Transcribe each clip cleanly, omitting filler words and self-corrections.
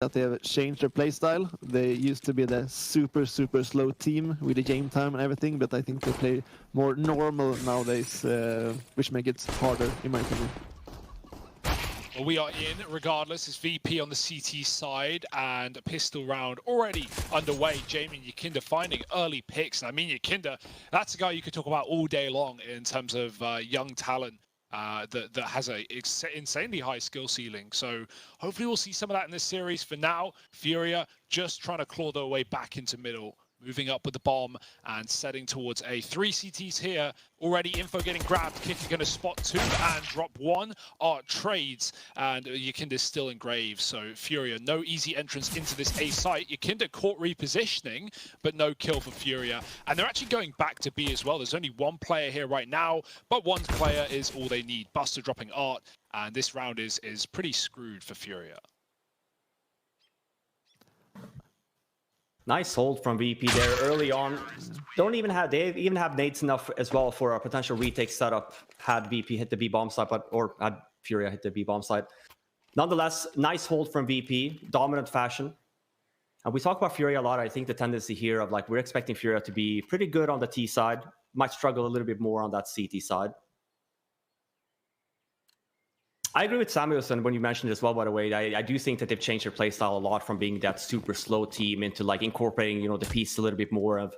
that they have changed their playstyle. They used to be the super slow team with the game time and everything, but I think they play more normal nowadays, which makes it harder, in my opinion. Well, we are in, regardless. It's VP on the CT side, and a pistol round already underway. Jamie Yakinda finding early picks. And I mean, Yakinda, that's a guy you could talk about all day long in terms of young talent that has a insanely high skill ceiling. So hopefully we'll see some of that in this series. For now, Furia just trying to claw their way back into middle. Moving up with the bomb and setting towards a 3 CTs here. Already info getting grabbed. Kicker going to spot 2 and drop 1. Art trades, and Yakinda's still in grave. So Furia, no easy entrance into this A site. Yakinda caught repositioning, but no kill for Furia. And they're actually going back to B as well. There's only one player here right now, but one player is all they need. Buster dropping Art, and this round is pretty screwed for Furia. Nice hold from VP there early on. They even have nades enough as well for a potential retake setup had VP hit the B bomb site, or had Furia hit the B bomb site. Nonetheless, nice hold from VP, dominant fashion. And we talk about Furia a lot. I think the tendency here of like we're expecting Furia to be pretty good on the T side, might struggle a little bit more on that CT side. I agree with Samuelson when you mentioned it as well, by the way. I do think that they've changed their playstyle a lot from being that super slow team into like incorporating, the piece a little bit more of,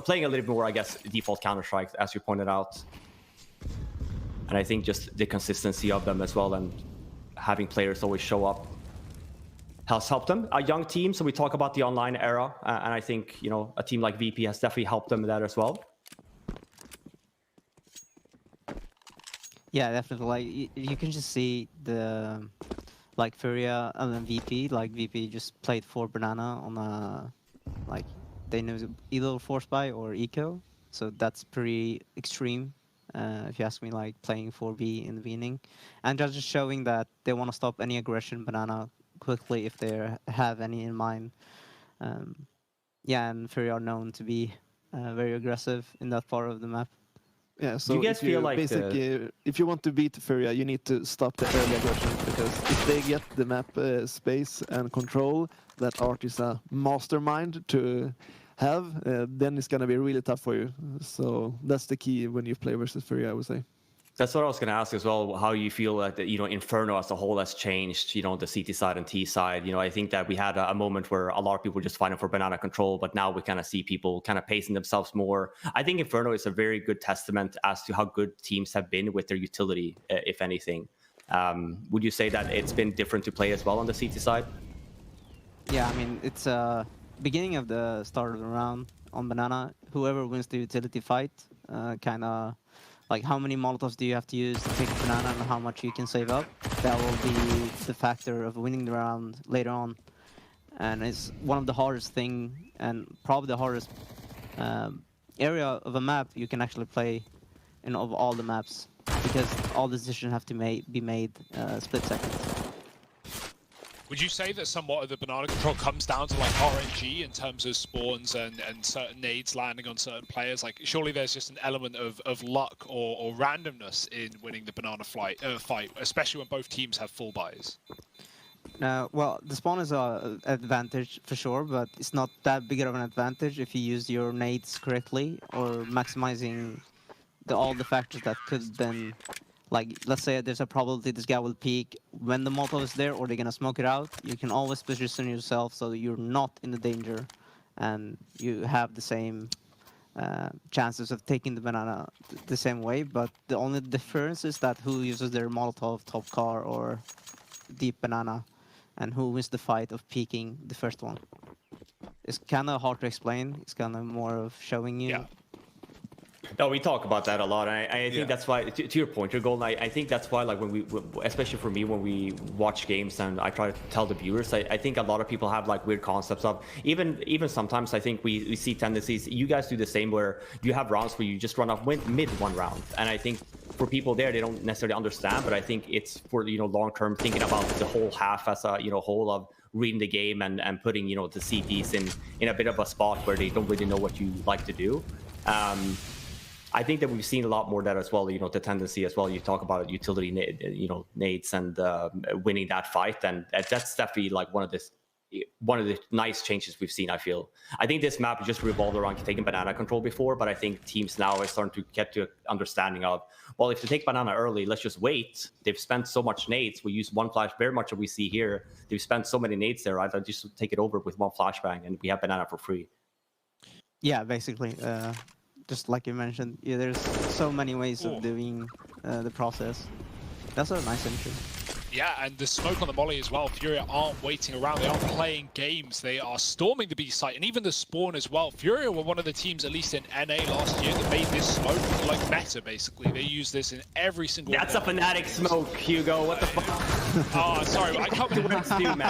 playing a little bit more, I guess, default Counter-Strike, as you pointed out. And I think just the consistency of them as well and having players always show up has helped them. A young team, so we talk about the online era, and I think, a team like VP has definitely helped them with that as well. Yeah, definitely. Like you can just see the Furia and then VP. Like VP just played for Banana on a they know either force buy or eco, so that's pretty extreme. If you ask me, like playing 4B in the beginning, and just showing that they want to stop any aggression Banana quickly if they have any in mind. Yeah, and Furia are known to be very aggressive in that part of the map. Yeah, so do you guys feel like basically, if you want to beat Furia, you need to stop the early aggression, because if they get the map space and control that Art is a mastermind to have, then it's going to be really tough for you. So that's the key when you play versus Furia, I would say. That's what I was going to ask as well, how you feel that, Inferno as a whole has changed, the CT side and T side. I think that we had a moment where a lot of people were just fighting for banana control, but now we kind of see people kind of pacing themselves more. I think Inferno is a very good testament as to how good teams have been with their utility, if anything. Would you say that it's been different to play as well on the CT side? Yeah, I mean, it's beginning of the start of the round on banana. Whoever wins the utility fight kind of... Like, how many Molotovs do you have to use to take a banana and how much you can save up? That will be the factor of winning the round later on. And it's one of the hardest thing, and probably the hardest area of a map you can actually play in of all the maps, because all decisions have to be made split seconds. Would you say that somewhat of the banana control comes down to like RNG in terms of spawns and certain nades landing on certain players? Like, surely there's just an element of luck or randomness in winning the banana fight, especially when both teams have full buys. Well, the spawn is an advantage for sure, but it's not that big of an advantage if you use your nades correctly or maximizing all the factors that could then... Like, let's say there's a probability this guy will peek when the Molotov is there, or they're gonna smoke it out. You can always position yourself so that you're not in the danger, and you have the same chances of taking the banana the same way. But the only difference is that who uses their Molotov, top car, or deep banana, and who wins the fight of peeking the first one. It's kind of hard to explain. It's kind of more of showing you. Yeah. No, we talk about that a lot. I think that's why, to your point, your goal, I think that's why, like, especially for me, when we watch games and I try to tell the viewers, I think a lot of people have like weird concepts of, even sometimes I think we see tendencies, you guys do the same, where you have rounds where you just run off mid one round. And I think for people there, they don't necessarily understand, but I think it's for, long-term thinking about the whole half as a, whole of reading the game and putting, the CTs in a bit of a spot where they don't really know what you like to do. I think that we've seen a lot more of that as well. You know, the tendency as well. You talk about utility, nades and winning that fight, and that's definitely like one of the nice changes we've seen. I think this map just revolved around taking banana control before, but I think teams now are starting to get to understanding of, well, if they take banana early, let's just wait. They've spent so much nades. We use one flash, very much what we see here. They've spent so many nades there, right? I'll just take it over with one flashbang, and we have banana for free. Yeah, basically, just like you mentioned, there's so many ways of doing the process. That's a nice entry. Yeah, and the smoke on the molly as well. Furia aren't waiting around. They aren't playing games. They are storming the B site, and even the spawn as well. Furia were one of the teams, at least in NA last year, that made this smoke like meta, basally. They use this in every single... That's a Fnatic smoke, Hugo. What the fuck? Oh, sorry. I covered man.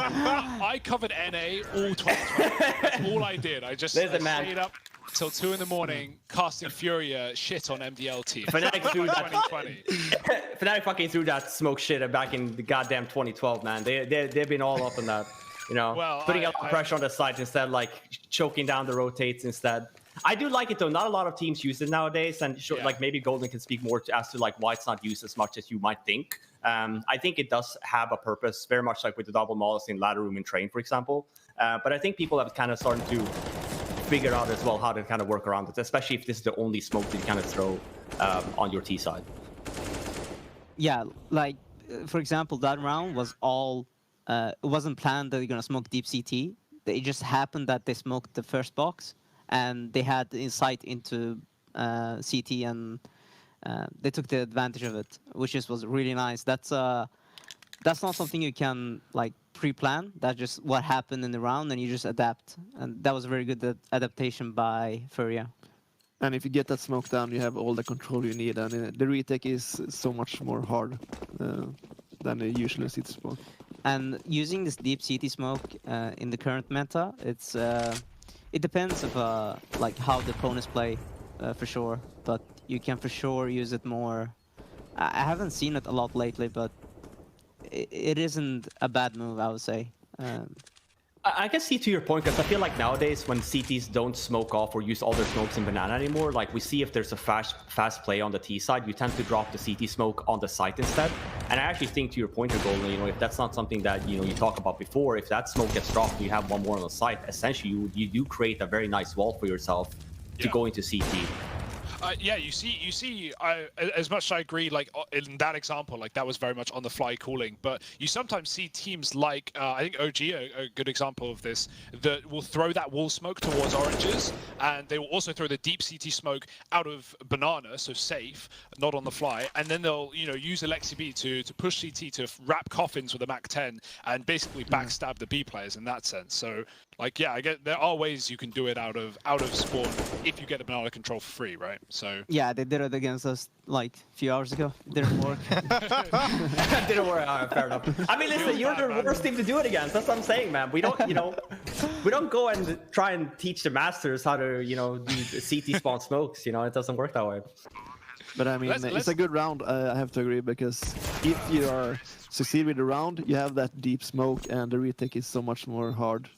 I covered NA all 2020. That's all I did. I stayed up till 2 in the morning casting Furia shit on MDL team. Fnatic threw that 2020. Fnatic fucking threw that smoke shit back in the goddamn 2012, man. They've been all up on that, you know, well, putting a lot of pressure on the site instead, like choking down the rotates instead. I do like it though. Not a lot of teams use it nowadays, and like maybe Golden can speak more as to like why it's not used as much as you might think. I think it does have a purpose, very much like with the double mollies in ladder room and train, for example. But I think people have kind of started to figure out as well how to kind of work around it, especially if this is the only smoke that you kind of throw on your T side. Yeah, like for example, that round was all it wasn't planned that they're gonna smoke deep CT. It just happened that they smoked the first box and they had insight into CT, and they took the advantage of it, which was really nice. That's not something you can like pre-plan. That's just what happened in the round, and you just adapt. And that was a very good adaptation by Furia. And if you get that smoke down, you have all the control you need, and the retake is so much more hard than the usual CT spawn. And using this deep CT smoke in the current meta, it depends of like how the opponents play for sure. But you can for sure use it more. I haven't seen it a lot lately, but it isn't a bad move, I would say. I can see to your point, because I feel like nowadays when CTs don't smoke off or use all their smokes in banana anymore, like we see if there's a fast play on the T side, you tend to drop the CT smoke on the site instead. And I actually think to your point, Golden, you know, if that's not something that you talked about before, if that smoke gets dropped and you have one more on the site, essentially you do create a very nice wall for yourself to go into CT. Yeah, you see. As much as I agree, like in that example, like that was very much on the fly calling. But you sometimes see teams like I think OG, a good example of this, that will throw that wall smoke towards oranges, and they will also throw the deep CT smoke out of banana, so safe, not on the fly. And then they'll use Alexi B to push CT to wrap coffins with a MAC-10 and basically backstab the B players in that sense. So like yeah, I get there are ways you can do it out of spawn if you get the banana control for free, right? So yeah, they did it against us like a few hours ago. It didn't work. Didn't work. Fair enough. I mean, listen, you're the worst team to do it against. That's what I'm saying, man. We don't, we don't go and try and teach the masters how to, do CT spawn smokes. It doesn't work that way. But I mean, it's a good round. I have to agree, because if you are succeed with the round, you have that deep smoke, and the retake is so much more hard.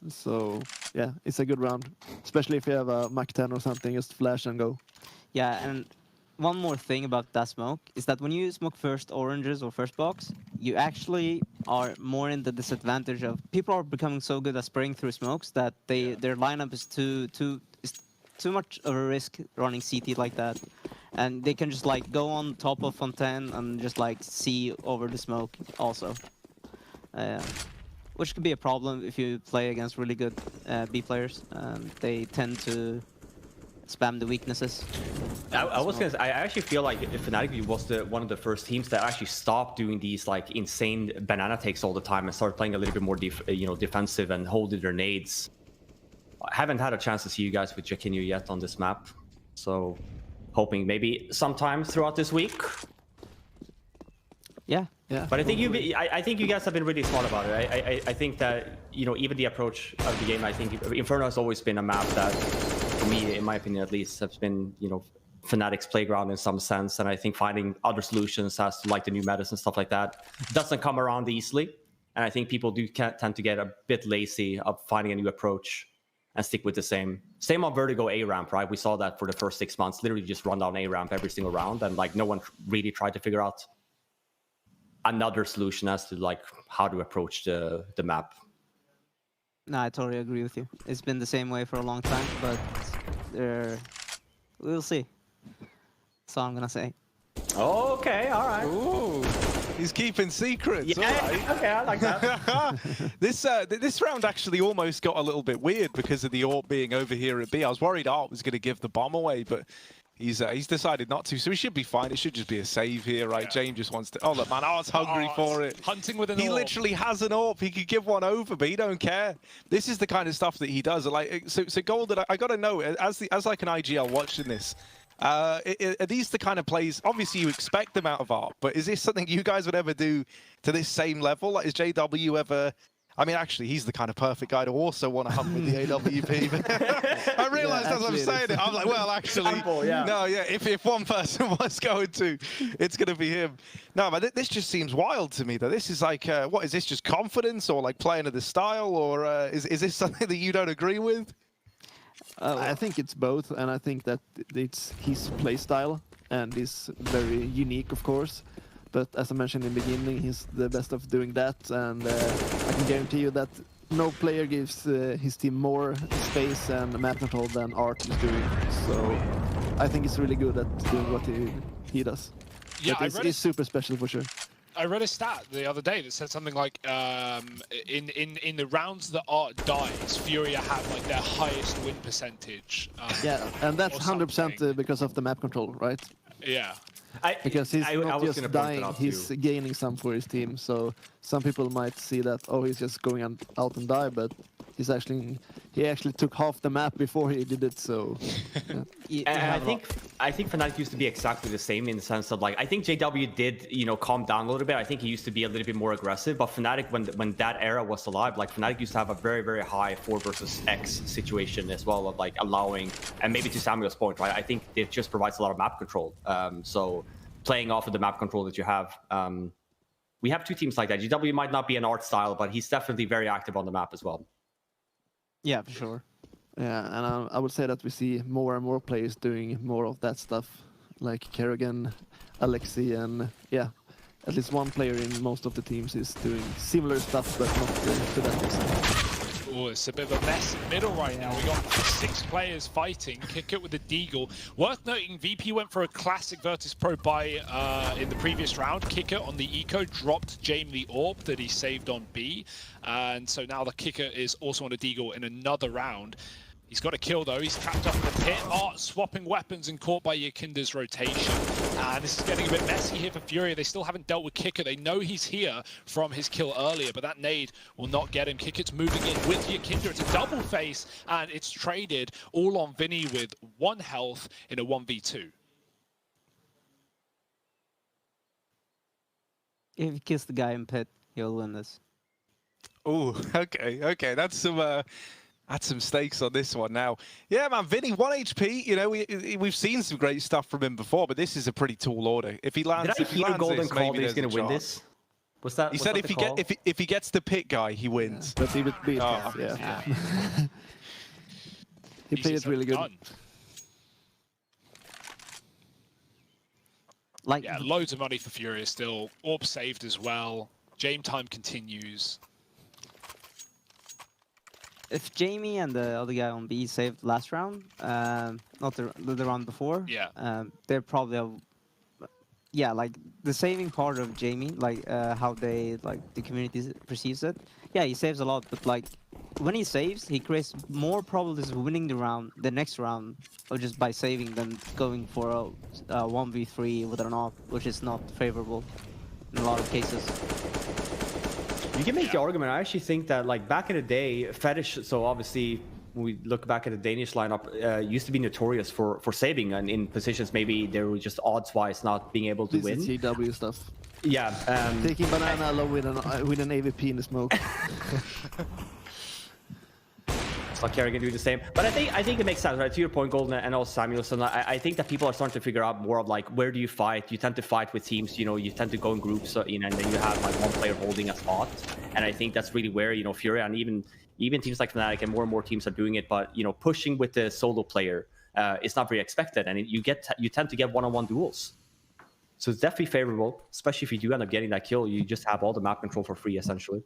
So yeah, it's a good round, especially if you have a MAC-10 or something. Just flash and go. Yeah, and one more thing about that smoke is that when you smoke first oranges or first box, you actually are more in the disadvantage of people are becoming so good at spraying through smokes that their lineup is too much of a risk running CT like that, and they can just like go on top of Fontaine and just like see over the smoke also. Which could be a problem if you play against really good B players. They tend to spam the weaknesses. I actually feel like Fnatic was one of the first teams that actually stopped doing these like insane banana takes all the time and started playing a little bit more defensive and holding their nades. I haven't had a chance to see you guys with Jakinyu yet on this map, so hoping maybe sometime throughout this week. Yeah. But I think you guys have been really smart about it. I think that even the approach of the game, I think Inferno has always been a map that, for me, in my opinion at least, has been Fnatic's playground in some sense. And I think finding other solutions as to like the new metas and stuff like that doesn't come around easily. And I think people do tend to get a bit lazy of finding a new approach and stick with the same on Vertigo A ramp, right? We saw that for the first 6 months, literally just run down A ramp every single round, and like no one really tried to figure out another solution as to like how to approach the map. No, I totally agree with you. It's been the same way for a long time, but we'll see. That's all I'm gonna say. Okay, all right. Ooh, he's keeping secrets. Yeah, All right. okay, I like that. This round actually almost got a little bit weird because of the AWP being over here at B. I was worried Art was going to give the bomb away, but he's decided not to, so he should be fine. It should just be a save here, right? Yeah. James just wants to... Oh, look, man, Art's hungry for it. Hunting with an He AWP. literally has an AWP. He could give one over, but he don't care. This is the kind of stuff that he does. Like, so Golden, I got to know, as like an IGL watching this, are these the kind of plays, obviously you expect them out of Art, but is this something you guys would ever do to this same level? Like, is JW ever... I mean, actually, he's the kind of perfect guy to also want to hunt with the AWP. I realised as I'm saying it, I'm like, well, actually, no, yeah, if one person was going to, it's going to be him. No, but this just seems wild to me, though. This is like, what, is this just confidence or like playing of the style, or is this something that you don't agree with? I think it's both, and I think that it's his play style, and is very unique, of course. But as I mentioned in the beginning, he's the best of doing that, and I can guarantee you that no player gives his team more space and map control than Art is doing. So I think he's really good at doing what he does. Yeah, but it's super special for sure. I read a stat the other day that said something like in the rounds that Art dies, Furia have like their highest win percentage. Yeah, and that's or 100% something. because of the map control, right? Yeah. Because he's not was just gonna point that dying, out he's too. gaining some for his team. So some people might see that, oh, he's just going out and die, but he actually took half the map before he did it. So yeah. And I think Fnatic used to be exactly the same in the sense of like I think JW did calm down a little bit. I think he used to be a little bit more aggressive, but Fnatic when that era was alive, like Fnatic used to have a very, very high 4 versus X situation as well of like allowing, and maybe to Samuel's point, right? I think it just provides a lot of map control. So playing off of the map control that you have, we have two teams like that. GW might not be an Art style, but he's definitely very active on the map as well. Yeah, for sure. Yeah, and I would say that we see more and more players doing more of that stuff, like Kerrigan, Alexi, and yeah, at least one player in most of the teams is doing similar stuff, but not to that extent. Oh, it's a bit of a mess in the middle right now. We got 6 players fighting. Kick it with the Deagle. Worth noting, VP went for a classic Virtus.pro buy in the previous round. Kicker on the eco dropped James the AWP that he saved on B. And so now the Kicker is also on a Deagle in another round. He's got a kill though. He's trapped up in the pit. Art swapping weapons and caught by Yakinda's rotation. And this is getting a bit messy here for Furia. They still haven't dealt with Kicker. They know he's here from his kill earlier, but that nade will not get him. Kicker's moving in with Yakinda. It's a double face, and it's traded all on Vinny with 1 health in a 1v2. If you kiss the guy in pit, he'll win this. Oh, okay. That's some stakes on this one now. Yeah, man, Vinny, 1 HP. We've seen some great stuff from him before, but this is a pretty tall order. If he lands, Did I hear Golden this, call that maybe he's going there's to a win chance. this? Was that? He was said that if he gets the pit guy, he wins. But he would beat Oh, yeah. He played it really good. Like, Yeah, loads of money for Furia still. AWP saved as well. Game time continues. if Jamie and the other guy on B saved last round, not the round before, they're probably yeah, like the saving part of Jamie, like how they the community perceives it. Yeah, he saves a lot, but like when he saves, he creates more probabilities of winning the next round, or just by saving than going for a 1v3 with an AWP, which is not favorable in a lot of cases. You can make the argument. I actually think that, like, back in the day, Fetish, so obviously, when we look back at the Danish lineup, used to be notorious for saving, and in positions maybe they were just odds-wise not being able to win. This is GW stuff. Yeah. Taking banana alone with an AVP in the smoke. So Carrie can do the same. But I think it makes sense, right? To your point, Golden, and also Samuelson, I think that people are starting to figure out more of like, where do you fight? You tend to fight with teams, you know, you tend to go in groups, you know, and then you have like one player holding a spot. And I think that's really where, you know, Furia and even teams like Fnatic and more teams are doing it. But, you know, pushing with the solo player is not very expected. And you tend to get one-on-one duels. So it's definitely favorable, especially if you do end up getting that kill. You just have all the map control for free, essentially.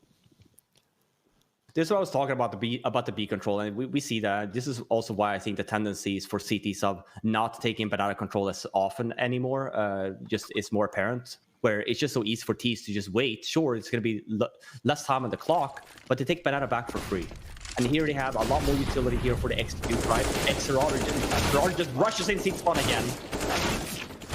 This is what I was talking about the B control, and we see that. This is also why I think the tendencies for CTs of not taking banana control as often anymore just is more apparent, where it's just so easy for Ts to just wait. Sure, it's going to be less time on the clock, but they take banana back for free. And here they have a lot more utility here for the execute, right? XANTARES just rushes in CT spawn again.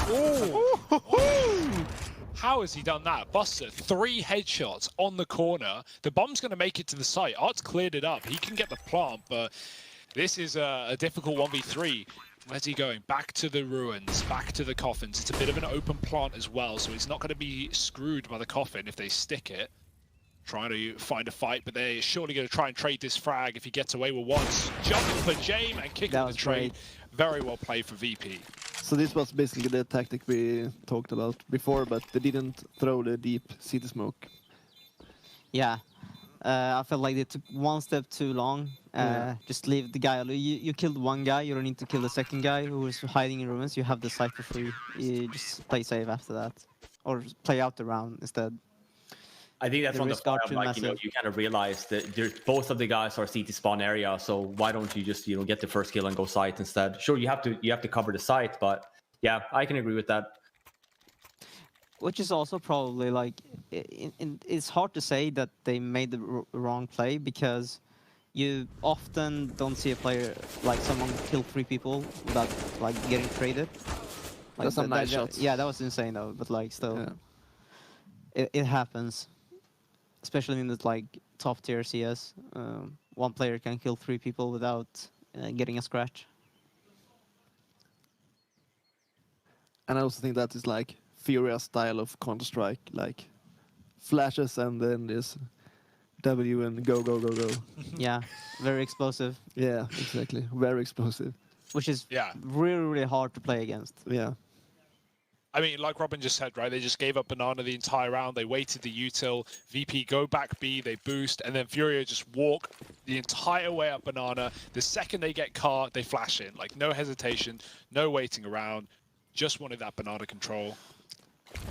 Oh! How has he done that? Buster, 3 headshots on the corner. The bomb's going to make it to the site. Art's cleared it up. He can get the plant, but this is a difficult 1v3. Where's he going? Back to the ruins, back to the coffins. It's a bit of an open plant as well, so he's not going to be screwed by the coffin if they stick it. Trying to find a fight, but they're surely going to try and trade this frag if he gets away with one. Jump for Jame and kick the trade. Very well played for VP. So this was basically the tactic we talked about before, but they didn't throw the deep CT smoke. Yeah, I felt like they took one step too long. Just leave the guy alone. You killed one guy, you don't need to kill the second guy who was hiding in ruins. You have the site for free. You just play safe after that. Or play out the round instead. I think that's on the part of, like, you know, you kind of realize that both of the guys are CT spawn area, so why don't you just, you know, get the first kill and go site instead? Sure, you have to cover the site, but yeah, I can agree with that. Which is also probably like, it's hard to say that they made the wrong play, because you often don't see a player, like someone kill 3 people without like getting traded. Like, that's some nice shots. Yeah, that was insane though, but like still, it happens. Especially in the like top tier CS, one player can kill 3 people without getting a scratch. And I also think that is like Furia style of Counter-Strike, like flashes and then this W and go. Yeah, very explosive. Yeah, exactly. Very explosive. Which is really hard to play against. Yeah. I mean, like Robin just said, right? They just gave up banana the entire round. They waited the util. VP go back B, they boost, and then Furia just walk the entire way up banana. The second they get car, they flash in. Like, no hesitation, no waiting around. Just wanted that banana control.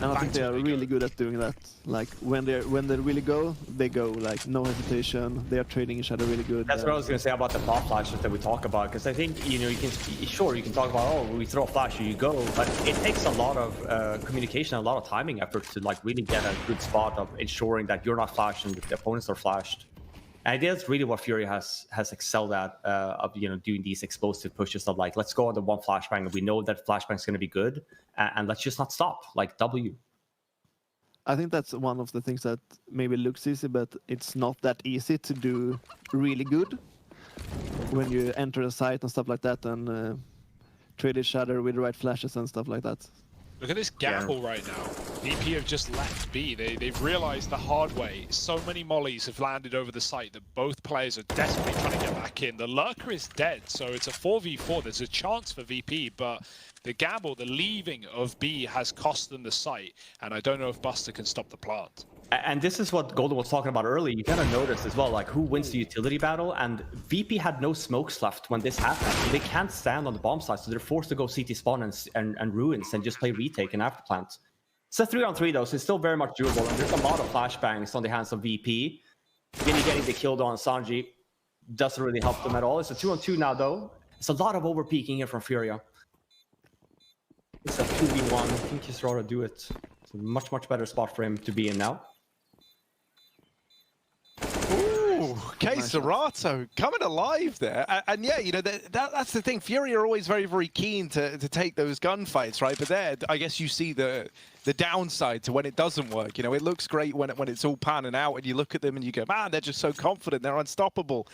And I think they are really good at doing that. Like when they really go, they go. Like no hesitation. They are trading each other really good. That's what I was going to say about the pop flashes that we talk about. Because I think, you know, you can talk about, oh, we throw a flash, you go, but it takes a lot of communication, a lot of timing effort to like really get a good spot of ensuring that you're not flashed and the opponents are flashed. And I think that's really what Fury has excelled at, of, you know, doing these explosive pushes of like, let's go on the one flashbang, and we know that flashbang is going to be good, and let's just not stop, like W. I think that's one of the things that maybe looks easy, but it's not that easy to do really good when you enter a site and stuff like that, and trade each other with the right flashes and stuff like that. Look at this gamble right now. VP have just left B. They've realized the hard way. So many mollies have landed over the site that both players are desperately trying to get back in. The lurker is dead, so it's a 4v4. There's a chance for VP, but the gamble, the leaving of B has cost them the site, and I don't know if Buster can stop the plant. And this is what Golden was talking about earlier. You kind of noticed as well, like, who wins the utility battle, and VP had no smokes left when this happened. So they can't stand on the bomb site, so they're forced to go CT spawn and ruins and just play retake and afterplant. It's a 3-on-3 though, so it's still very much doable, and there's a lot of flashbangs on the hands of VP. Vinny getting the kill on Sanji doesn't really help them at all. It's a 2-on-2 now though. It's a lot of overpeaking here from Furia. It's a 2v1. I think he's rather do it. It's a much better spot for him to be in now. Ooh, CeRq coming alive there. And yeah, you know, that's the thing. Fury are always very keen to take those gunfights, right? But there, I guess you see the downside to when it doesn't work. You know, it looks great when it's all panning out, and you look at them and you go, man, they're just so confident, they're unstoppable.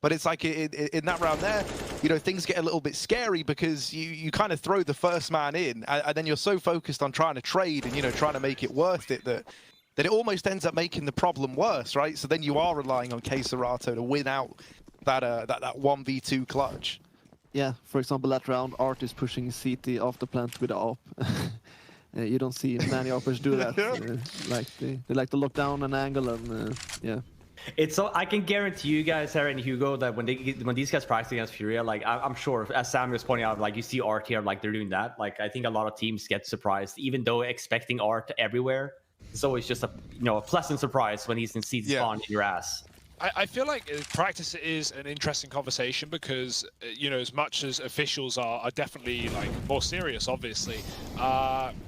But it's like in that round there, you know, things get a little bit scary because you kind of throw the first man in, and then you're so focused on trying to trade and, you know, trying to make it worth it that it almost ends up making the problem worse, right? So then you are relying on CeRq to win out that 1v2 clutch. Yeah, for example, that round, Art is pushing CT after plant with the AWP. You don't see many AWPers do that. Like they like to lock down an angle and yeah. It's so I can guarantee you guys, Harry and Hugo, that when these guys practice against Furia, like I'm sure, as Sam was pointing out, like you see Art here, like they're doing that. Like I think a lot of teams get surprised, even though expecting Art everywhere. It's always just a a pleasant surprise when he's in seed spawn in your ass. I feel like practice is an interesting conversation because, as much as officials are definitely like more serious, obviously,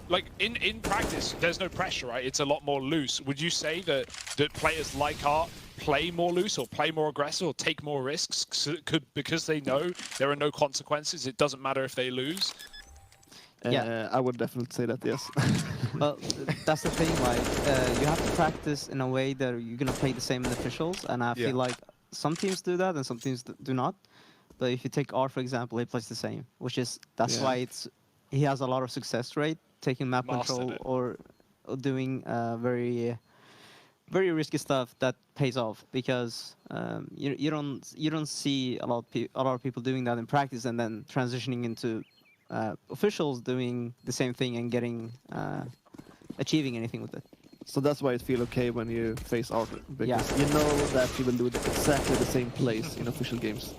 like in practice, there's no pressure, right? It's a lot more loose. Would you say that players like Art play more loose or play more aggressive or take more risks because they know there are no consequences? It doesn't matter if they lose. Yeah, I would definitely say that, yes. Well, that's the thing, like, you have to practice in a way that you're gonna play the same in officials, and I feel like some teams do that and some teams do not. But if you take R, for example, he plays the same, that's why he has a lot of success rate, taking map control or doing very risky stuff that pays off, because you don't see a lot of people doing that in practice and then transitioning into officials doing the same thing and getting achieving anything with it. So that's why it feels okay when you face Art, because you know that he will do exactly the same plays in official games.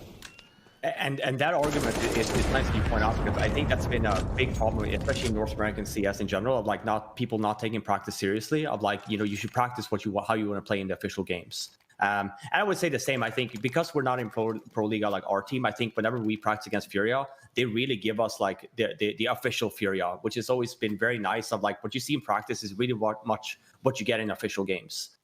And that argument is nice you point out, because I think that's been a big problem, especially in North American CS in general, of like people not taking practice seriously, of like, you should practice how you want to play in the official games. And I would say the same. I think because we're not in pro Liga like our team, I think whenever we practice against Furia, they really give us like the official Furia, which has always been very nice. Of like what you see in practice is really what you get in official games.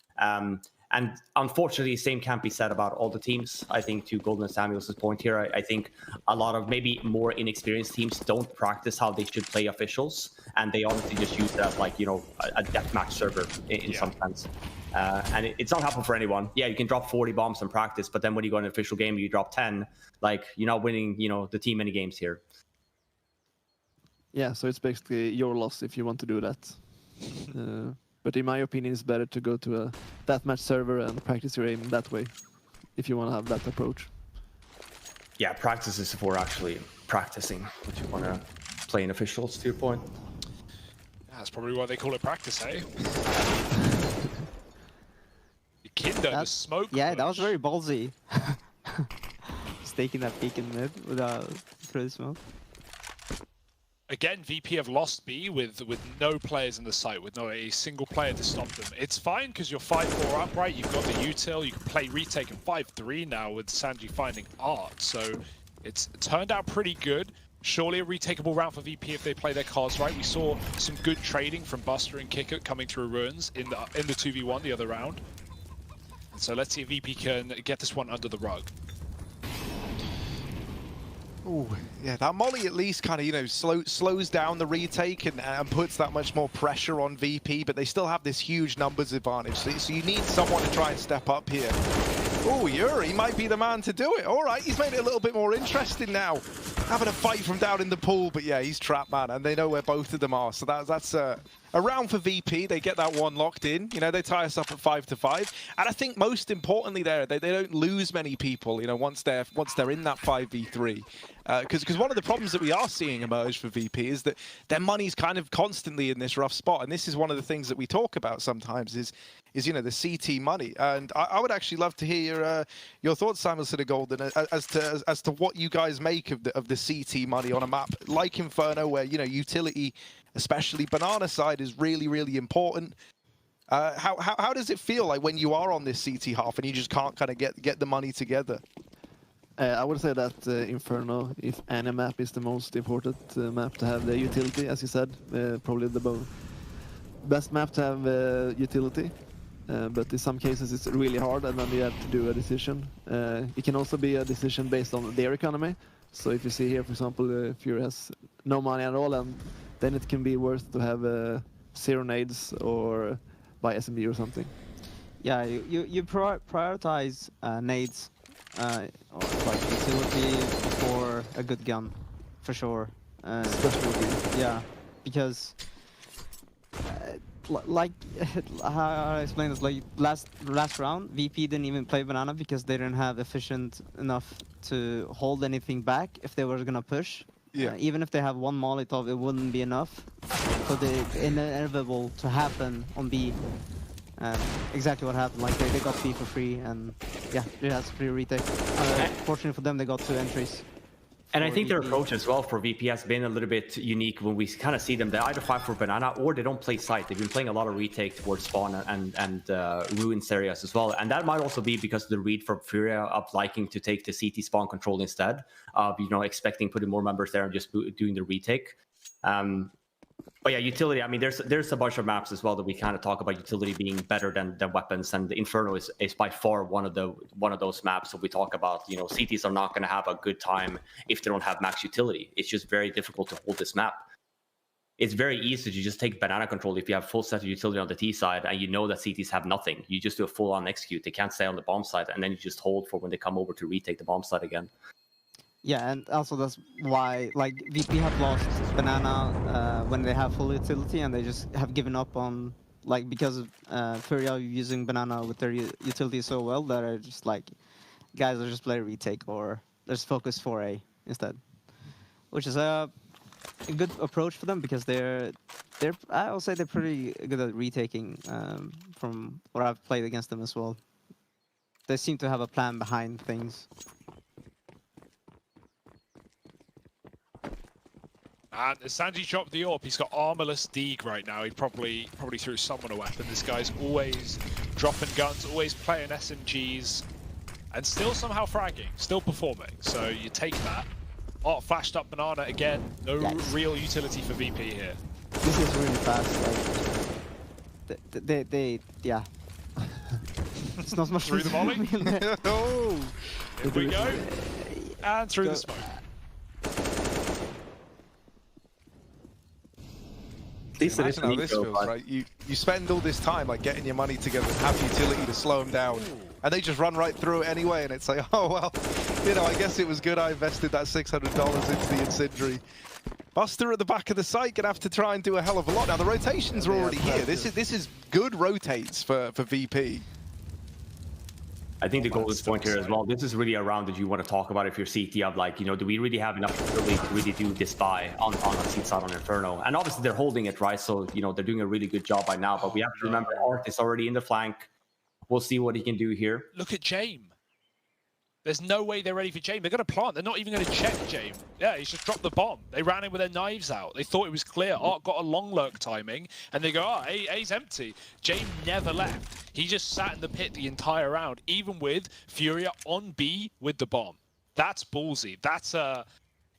And unfortunately, same can't be said about all the teams. I think to Golden and Samuel's point here, I think a lot of maybe more inexperienced teams don't practice how they should play officials, and they honestly just use it as like a deathmatch server in some sense. And it's not helpful for anyone. Yeah, you can drop 40 bombs in practice, but then when you go in an official game, you drop 10. Like you're not winning, the team many games here. Yeah, so it's basically your loss if you want to do that. But in my opinion, it's better to go to a deathmatch server and practice your aim that way, if you want to have that approach. Yeah, practice is for actually practicing what you want to play in officials, to your point. That's probably why they call it practice, eh? Kinder, the smoke. Yeah, that was very ballsy. Just taking that peek in mid without through the smoke. Again, VP have lost B with no players in the site, with no a single player to stop them. It's fine because you're 5-4 up, right? You've got the util, you can play retake and 5-3 now with Sanji finding Art. So it's turned out pretty good. Surely a retakeable round for VP if they play their cards right. We saw some good trading from Buster and Kicker coming through Ruins in the 2v1 the other round. And so let's see if VP can get this one under the rug. Ooh, yeah, that molly at least kind of, slows down the retake and puts that much more pressure on VP, but they still have this huge numbers advantage. So you need someone to try and step up here. Oh, Yuri might be the man to do it. All right, he's made it a little bit more interesting now. Having a fight from down in the pool, but yeah, he's trapped, man, and they know where both of them are. So that's a round for VP. They get that one locked in. They tie us up at 5-5, and I think most importantly, they don't lose many people. Once they're in that 5v3, because one of the problems that we are seeing emerge for VP is that their money's kind of constantly in this rough spot, and this is one of the things that we talk about sometimes is the CT money. And I would actually love to hear your thoughts, Samuelson and Golden, as to what you guys make of the CT money on a map like Inferno, where utility, especially banana side, is really, really important. How does it feel like when you are on this CT half and you just can't kind of get the money together? I would say that Inferno, if any map, is the most important map to have the utility, as you said. Probably the best map to have utility. But in some cases it's really hard, and then you have to do a decision. It can also be a decision based on their economy. So if you see here, for example, Furia has no money at all, and then it can be worth to have 0 nades or buy SMB or something. Yeah, you prioritize nades or like utility for a good gun, for sure. Especially yeah, because like how I explain this. Like last round, VP didn't even play banana because they didn't have efficient enough to hold anything back if they were gonna push. Yeah. Even if they have one Molotov, it wouldn't be enough. So the inevitable to happen on B. And exactly what happened. Like they got B for free, and yeah, it has free retake. Fortunately for them, they got 2 entries. And I think their approach as well for VP has been a little bit unique when we kind of see them. They either fight for banana or they don't play site. They've been playing a lot of retake towards spawn and ruins areas as well. And that might also be because of the read from Furia of liking to take the CT spawn control instead of, you know, expecting putting more members there and just doing the retake. But yeah, utility, I mean, there's a bunch of maps as well that we kind of talk about utility being better than weapons, and the Inferno is by far one of those maps that we talk about. You know, CTs are not going to have a good time if they don't have max utility. It's just very difficult to hold this map. It's very easy to just take banana control if you have full set of utility on the T side and you know that CTs have nothing. You just do a full-on execute. They can't stay on the bomb side, and then you just hold for when they come over to retake the bomb side again. Yeah, and also that's why like VP have lost banana when they have full utility, and they just have given up on, like, because of Furia using banana with their utility so well that are just like, guys, let's just play retake or let's focus 4A instead, which is a good approach for them because they're I would say they're pretty good at retaking from what I've played against them as well. They seem to have a plan behind things. And as Sanji dropped the AWP, he's got armorless Deeg right now. He probably threw someone a weapon. This guy's always dropping guns, always playing SMGs, and still somehow fragging, still performing. So you take that. Oh, flashed up banana again. No real utility for VP here. This is really fast. Like, they yeah. It's not much through the volley. Oh, here we go. And through the smoke. Imagine how this feels, right? You spend all this time like getting your money together and have utility to slow them down, and they just run right through it anyway, and it's like, oh well, you know, I guess it was good I invested that $600 into the incendiary. Buster at the back of the site gonna have to try and do a hell of a lot. Now the rotations are already here. This is good rotates for VP. I think the golden point here as well, this is really a round that you want to talk about if you're CT of, like, you know, do we really have enough ability to really do this buy on a seat side on Inferno? And obviously they're holding it, right? So, you know, they're doing a really good job by now, but we have to remember Art is already in the flank. We'll see what he can do here. Look at Jame. There's no way they're ready for Jame. They're going to plant. They're not even going to check Jame. Yeah, he's just dropped the bomb. They ran in with their knives out. They thought it was clear. Art got a long lurk timing, and they go, oh, A's empty. Jame never left. He just sat in the pit the entire round, even with Furia on B with the bomb. That's ballsy. That's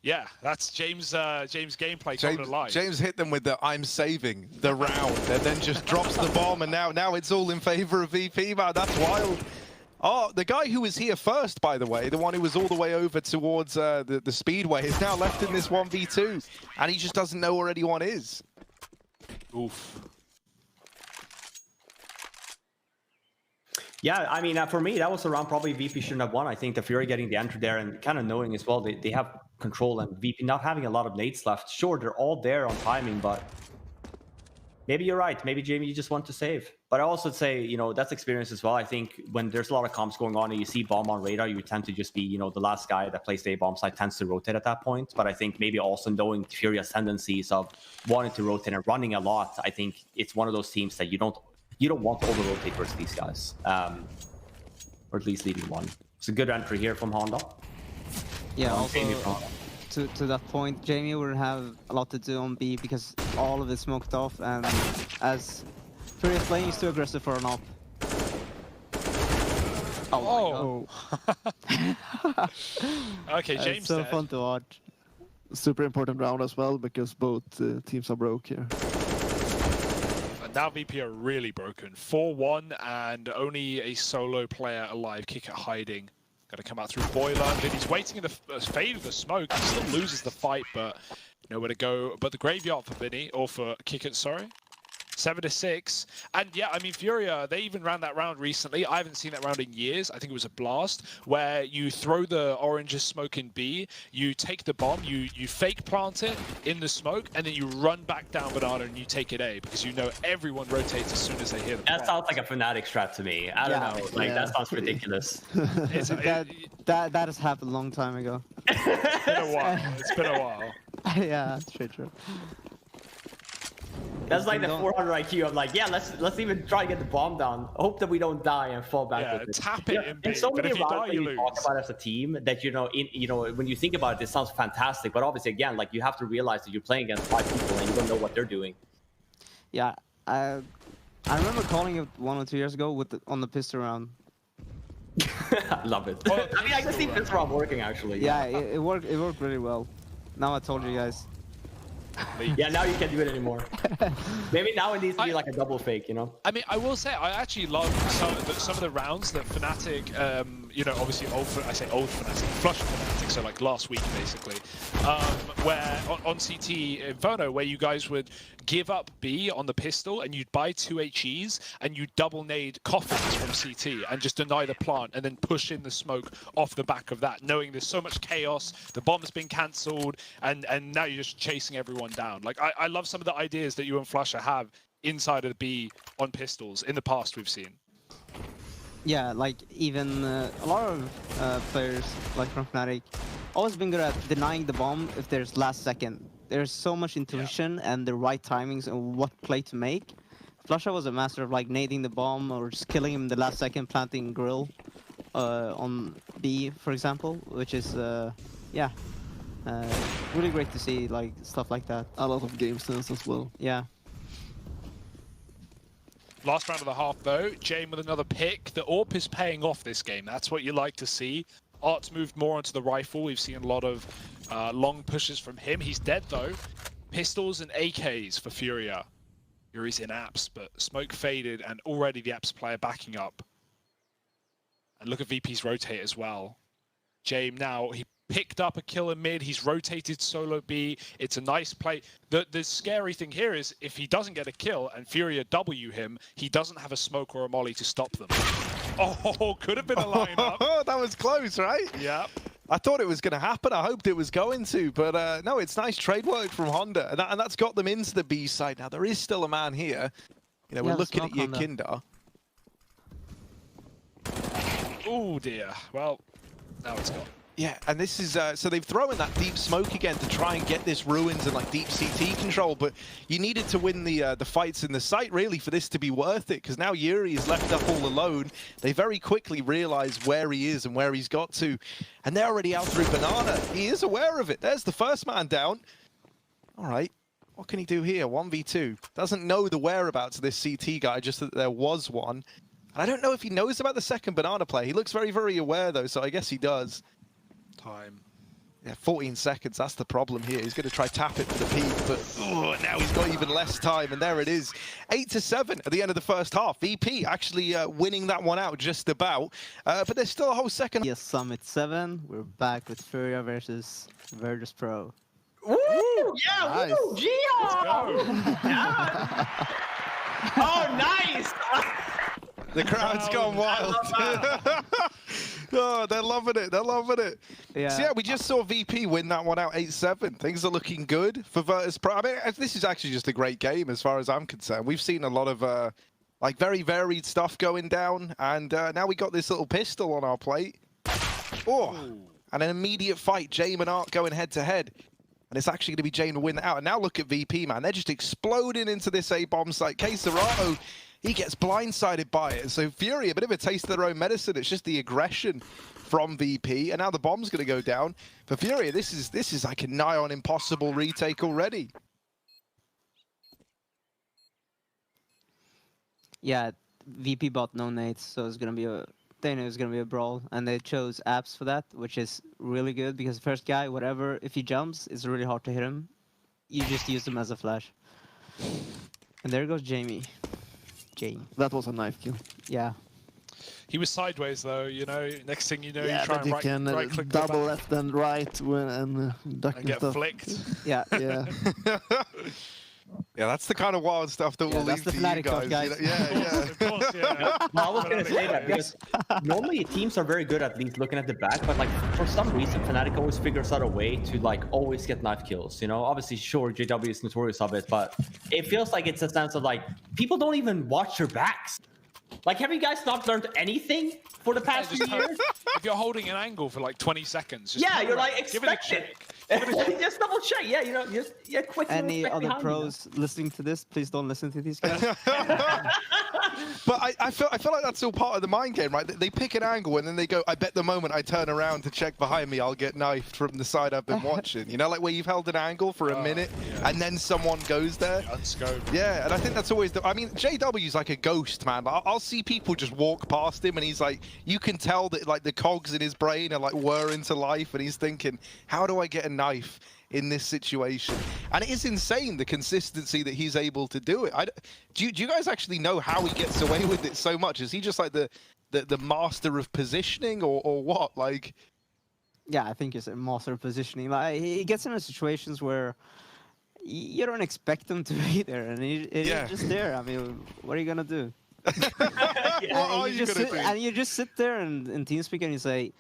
yeah, that's James gameplay coming alive. James hit them with the I'm saving the round, and then just drops the bomb, and now it's all in favor of VP, man. That's wild. Oh, the guy who was here first, by the way, the one who was all the way over towards the speedway, is now left in this 1v2, and he just doesn't know where anyone is. Oof. Yeah, I mean, for me, that was a round probably VP shouldn't have won. I think the Fury getting the entry there and kind of knowing as well they have control, and VP not having a lot of nades left. Sure, they're all there on timing, but maybe you're right. Maybe, Jamie, you just want to save. But I also say, you know, that's experience as well. I think when there's a lot of comps going on and you see bomb on radar, you tend to just be, you know, the last guy that plays the A-bomb side tends to rotate at that point. But I think maybe also knowing Furia's tendencies of wanting to rotate and running a lot, I think it's one of those teams that you don't want to over-rotate versus these guys. Or at least leaving one. It's a good entry here from Honda. Yeah, also to that point, Jamie will have a lot to do on B because all of it smoked off, and as Furia's playing, he's too aggressive for an op. Oh. Okay, James. It's so fun to watch. Super important round as well because both teams are broke here. And now VP are really broken. 4-1 and only a solo player alive. Kick at hiding. Got to come out through boiler. And he's waiting in the fade of the smoke. He still loses the fight, but nowhere to go. But the graveyard for Vinny, or for Kick it, sorry. 7-6. And yeah, I mean, Furia, they even ran that round recently. I haven't seen that round in years. I think it was a blast where you throw the orange smoke in B, you take the bomb, you fake plant it in the smoke, and then you run back down banana and you take it A because you know everyone rotates as soon as they hear the That bomb. sounds like a Fnatic strat to me. I don't know. Like, that sounds ridiculous. That has happened a long time ago. It's been a while. It's been a while. Yeah, true. That's like the 400 IQ of like, yeah, let's even try to get the bomb down. Hope that we don't die and fall back. Yeah, with it. tap it in B, so but many if you die, rounds that you you lose. talk about as a team that when you think about it, it sounds fantastic. But obviously, again, like you have to realize that you're playing against 5 people and you don't know what they're doing. Yeah, I remember calling it 1 or 2 years ago on the pistol round. I love it. Well, I mean, I can see this round working actually. Yeah, it worked really well. Now I told you guys. Yeah, now you can't do it anymore. Maybe now it needs to be like a double fake, you know? I mean, I will say, I actually love some of the rounds that Fnatic, obviously old Fnatic, flush Fnatic, so like last week basically, where on CT Inferno, where you guys would give up B on the pistol and you'd buy 2 HEs and you double nade coffins from CT and just deny the plant and then push in the smoke off the back of that, knowing there's so much chaos, the bomb's been cancelled, and now you're just chasing everyone down. Like, I love some of the ideas that you and Flusha have inside of the B on pistols in the past we've seen. Yeah, like even a lot of players like from Fnatic always been good at denying the bomb if there's last second. There's so much intuition and the right timings and what play to make. Flusha was a master of like nading the bomb or just killing him the last second, planting grill on B, for example, which is really great to see, like stuff like that. A lot of game sense as well. Yeah. Last round of the half though, Jame with another pick. The AWP is paying off this game. That's what you like to see. Art's moved more onto the rifle. We've seen a lot of long pushes from him. He's dead though. Pistols and AKs for Furia. Furia's in apps, but smoke faded and already the apps player backing up. And look at VP's rotate as well. Jame now, he picked up a kill in mid. He's rotated solo B. It's a nice play. The scary thing here is if he doesn't get a kill and Furia W him, he doesn't have a smoke or a molly to stop them. Oh, could have been a lineup. Oh, that was close, right? Yeah. I thought it was going to happen. I hoped it was going to, but no, it's nice trade work from Honda, and that's got them into the B side. Now there is still a man here. You know, we're looking at your Kinder. Oh dear. Well, now it's gone. Yeah, and this is, so they've thrown in that deep smoke again to try and get this ruins and like deep CT control, but you needed to win the fights in the site really for this to be worth it, because now Yuri is left up all alone. They very quickly realize where he is and where he's got to, and they're already out through Banana. He is aware of it. There's the first man down. All right, what can he do here? 1v2. Doesn't know the whereabouts of this CT guy, just that there was one. And I don't know if he knows about the second Banana play. He looks very, very aware though, so I guess he does. Time. Yeah, 14 seconds, that's the problem here. He's going to try tap it for the peak, but now he's got even less time, and there it is. 8-7 at the end of the first half. VP actually winning that one out just about, but there's still a whole second. Yes, Summit 7. We're back with Furia versus Virtus.pro. Woo! Yeah, Nice. woo! Gia! Yeah. Oh, nice! The crowd's gone wild. Oh, they're loving it. They're loving it. Yeah. So yeah, we just saw VP win that one out 8-7. Things are looking good for Virtus.pro. I mean, this is actually just a great game as far as I'm concerned. We've seen a lot of like very varied stuff going down, and now we got this little pistol on our plate. Oh, and an immediate fight. Jame and Art going head to head. And it's actually going to be Jame to win that out. And now look at VP, man. They're just exploding into this A-bomb site. CeRq, he gets blindsided by it. So Furia, a bit of a taste of their own medicine. It's just the aggression from VP. And now the bomb's going to go down. For Furia, this is like a nigh on impossible retake already. Yeah, VP bought no nades, so it's gonna be they knew it was gonna be a brawl, and they chose apps for that, which is really good because the first guy, whatever, if he jumps, it's really hard to hit him. You just use him as a flash. And there goes Jamie. That was a knife kill. Yeah. He was sideways though, you know. Next thing you know, Yeah, you try but and you can right click double left and right and duck and get stuff. flicked. Yeah. Yeah. Yeah, that's the kind of wild stuff that we'll that's leave the to you Fnatic talk, guys. guys. Yeah. Of course, yeah. Well, I was gonna say that because normally teams are very good at least looking at the back, but like for some reason, Fnatic always figures out a way to like always get knife kills. You know, obviously, sure, JW is notorious of it, but it feels like it's a sense of like people don't even watch their backs. Like, have you guys not learned anything for the past few years? If you're holding an angle for like 20 seconds, just Yeah, you're like give it a expect check. it. Just double check. Yeah, you know, just quick. Any other pros listening to this, please don't listen to these guys. But I feel like that's all part of the mind game, right? They pick an angle and then they go, I bet the moment I turn around to check behind me, I'll get knifed from the side I've been watching. You know, like where you've held an angle for a minute and then someone goes there. Unscoped. Yeah, and I think that's always the... I mean, JW's like a ghost, man. I'll see people just walk past him and he's like, you can tell that like the cogs in his brain are like whirring to life and he's thinking, how do I get a knife in this situation? And it is insane the consistency that he's able to do it. Do you guys actually know how he gets away with it so much? Is he just like the master of positioning or what? Like, Yeah, I think he's a master of positioning. Like he gets into situations where you don't expect him to be there, and he's just there. I mean, what are you gonna do? And you just sit there and in TeamSpeak and you say,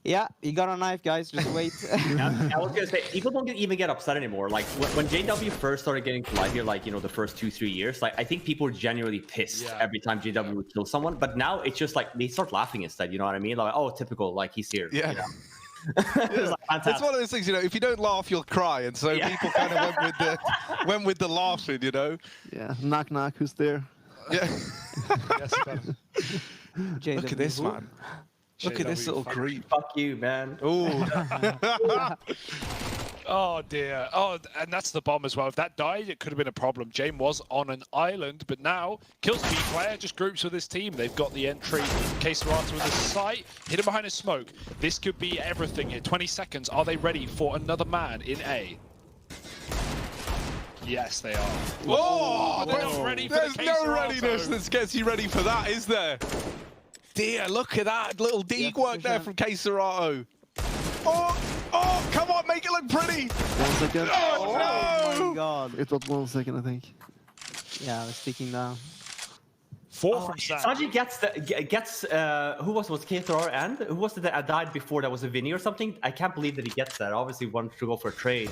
yeah, you got a knife, guys. Just wait. I was gonna say people don't even get upset anymore. Like when JW first started getting to live here, like the first 2-3 years, like I think people were genuinely pissed every time JW would kill someone. But now it's just like they start laughing instead. You know what I mean? Like, oh, typical. Like he's here. Yeah. You know? It's like, it's one of those things, if you don't laugh, you'll cry, and so people kind of went with the laughing, Yeah, knock knock, who's there? Yeah. Yes, Look at this, man. Look at this little creep. Fuck you, man. Oh. Oh dear. Oh, and that's the bomb as well. If that died, it could have been a problem. Jame was on an island, but now kills B player, just groups with his team. They've got the entry. Kcerata with the sight, hit him behind a smoke. This could be everything here. 20 seconds. Are they ready for another man in A? Yes, they are. Oh, they're not ready for there's the no Kcerata. readiness that gets you ready for that, is there? Dear, look at that little deeg work there from Kcerata. Oh, come on, make it look pretty. 1 second. Oh, Oh no. my god. It was 1 second, I think. Yeah, I was sticking down. 4 from Sam. Sanji gets who was Kcerata and who was it that died before? That was a Vinny or something. I can't believe that he gets that. Obviously wanted to go for a trade.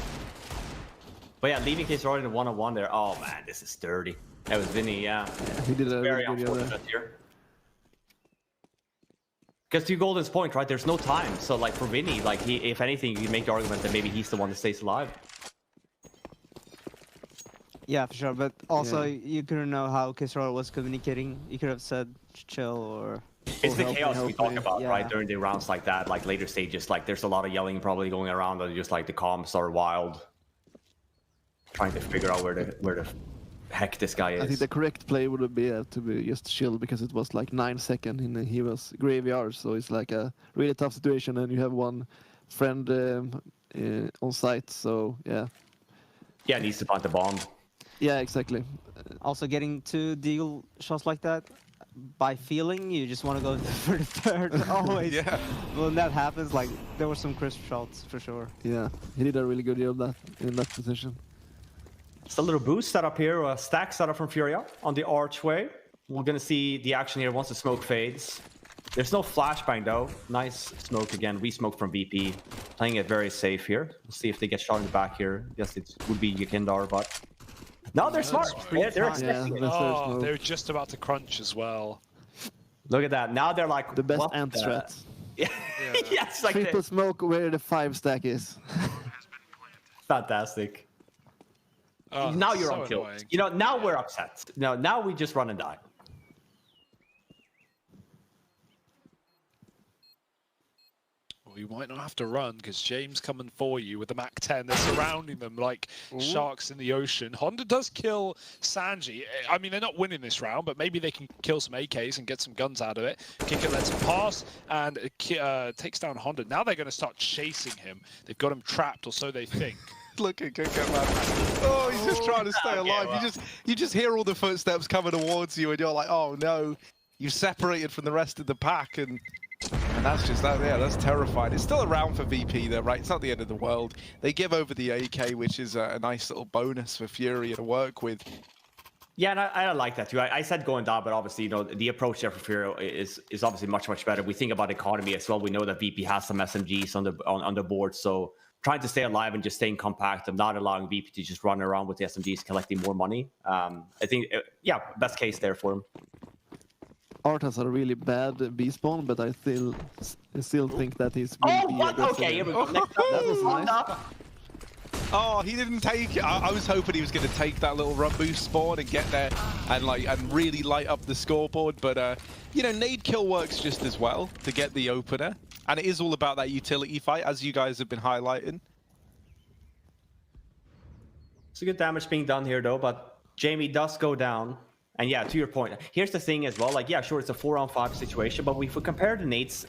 But yeah, leaving Kcerata in a 1-on-1 there. Oh man, this is dirty. That was Vinny, yeah. He did a Very really good job there. unfortunate here. Because to Golden's point, right, there's no time. So like for Vinny, like if anything, you can make the argument that maybe he's the one that stays alive. Yeah, for sure. But also, you couldn't know how Kcerata was communicating. You could have said chill or... It's the help me, chaos we help talk me. about, Yeah. right, during the rounds like that, like later stages, like there's a lot of yelling probably going around, and just like the comms are wild. Trying to figure out where the heck this guy is. I think the correct play would be to be just chill because it was like 9 seconds and he was graveyard, so it's like a really tough situation and you have one friend on site, so yeah. Yeah, needs to plant the bomb. Yeah, exactly. Also, getting to deal shots like that, by feeling, you just want to go for the third, always. Yeah. When that happens, like, there were some crisp shots, for sure. Yeah, he did a really good job that in that position. It's a little boost setup here, a stack setup from Furia on the archway. We're gonna see the action here once the smoke fades. There's no flashbang though. Nice smoke again. Resmoke from VP. Playing it very safe here. We'll see if they get shot in the back here. Guess it would be Yakindar, but no, they're smart. Yeah, they're expecting it. That's their Oh, smoke. they're just about to crunch as well. Look at that. Now they're like The best what ant strat. Yeah, yeah, it's like Triple smoke where the 5 stack is. fantastic. Oh, Now you're so on kill. annoying. You know, now we're upset. Now we just run and die. Well, you might not have to run because James coming for you with the MAP1. They're surrounding them like sharks in the ocean. Honda does kill Sanji. I mean, they're not winning this round, but maybe they can kill some AKs and get some guns out of it. Kicker lets him pass and takes down Honda. Now they're going to start chasing him. They've got him trapped, or so they think. Look at Kicker, man. Oh, he's just trying to stay alive. well. You just hear all the footsteps coming towards you, and you're like, oh no, you've separated from the rest of the pack, and And that's just that. Yeah, that's terrifying. It's still around for VP though, right? It's not the end of the world. They give over the AK, which is a nice little bonus for Furia to work with. Yeah, and I like that too. I said going down, but obviously, you know, the approach there for Furia is obviously much better. We think about economy as well. We know that VP has some SMGs on the board, so trying to stay alive and just staying compact and not allowing VP to just run around with the SMGs collecting more money. I think, yeah, best case there for him. Art has a really bad B spawn, but I still think that he's. Oh, what? Okay, here we go. Next up, that was nice. Oh, he didn't take it. I was hoping he was going to take that little run boost spawn and get there and really light up the scoreboard. But you know, nade kill works just as well to get the opener, and it is all about that utility fight, as you guys have been highlighting. It's a good damage being done here though, but Jamie does go down. And yeah, to your point, here's the thing as well. Like, yeah, sure, it's a 4-on-5 situation, but if we compare the nades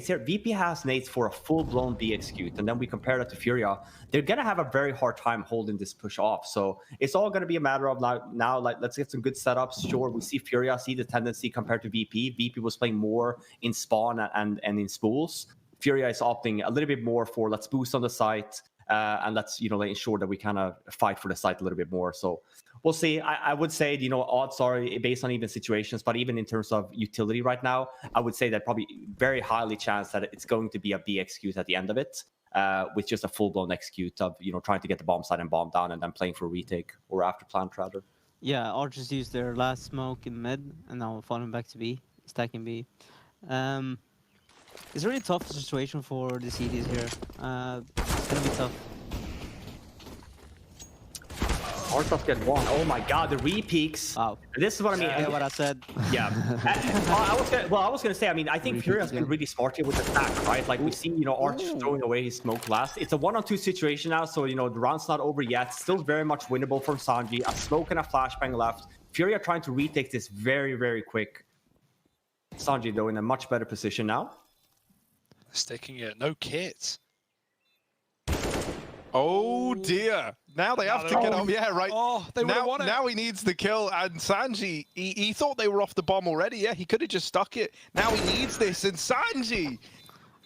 here, VP has nades for a full-blown B execute, and then we compare that to Furia, they're gonna have a very hard time holding this push off. So it's all gonna be a matter of now like, let's get some good setups. Sure, we see Furia see the tendency compared to VP. VP was playing more in spawn and in spools. Furia is opting a little bit more for let's boost on the site and let's, you know, ensure that we kind of fight for the site a little bit more. So we'll see. I would say, you know, odds are based on even situations, but even in terms of utility right now, I would say that probably very highly chance that it's going to be a B execute at the end of it, with just a full-blown execute of, you know, trying to get the bomb side and bomb down and then playing for retake or after plant rather. Yeah, Archers used their last smoke in mid and now falling back to B, stacking B. It's a really tough situation for the CDs here. It's gonna be tough. Artoff get one. Oh my god, the re-peaks. Wow. This is what I mean. Yeah, what I said. Yeah. I was gonna say, I mean, I think Furia has been really smart here with the stack, right? Like we've seen, you know, Arch throwing away his smoke last. It's a 1-on-2 situation now, so, you know, the round's not over yet. Still very much winnable from Sanji. A smoke and a flashbang left. Furia trying to retake this very quick. Sanji, though, in a much better position now. Sticking it. No kit. Oh dear! Now they have to get up. Yeah, right. Oh, they would have won it. Now he needs the kill, and Sanji, he thought they were off the bomb already. Yeah, he could have just stuck it. Now he needs this, and Sanji.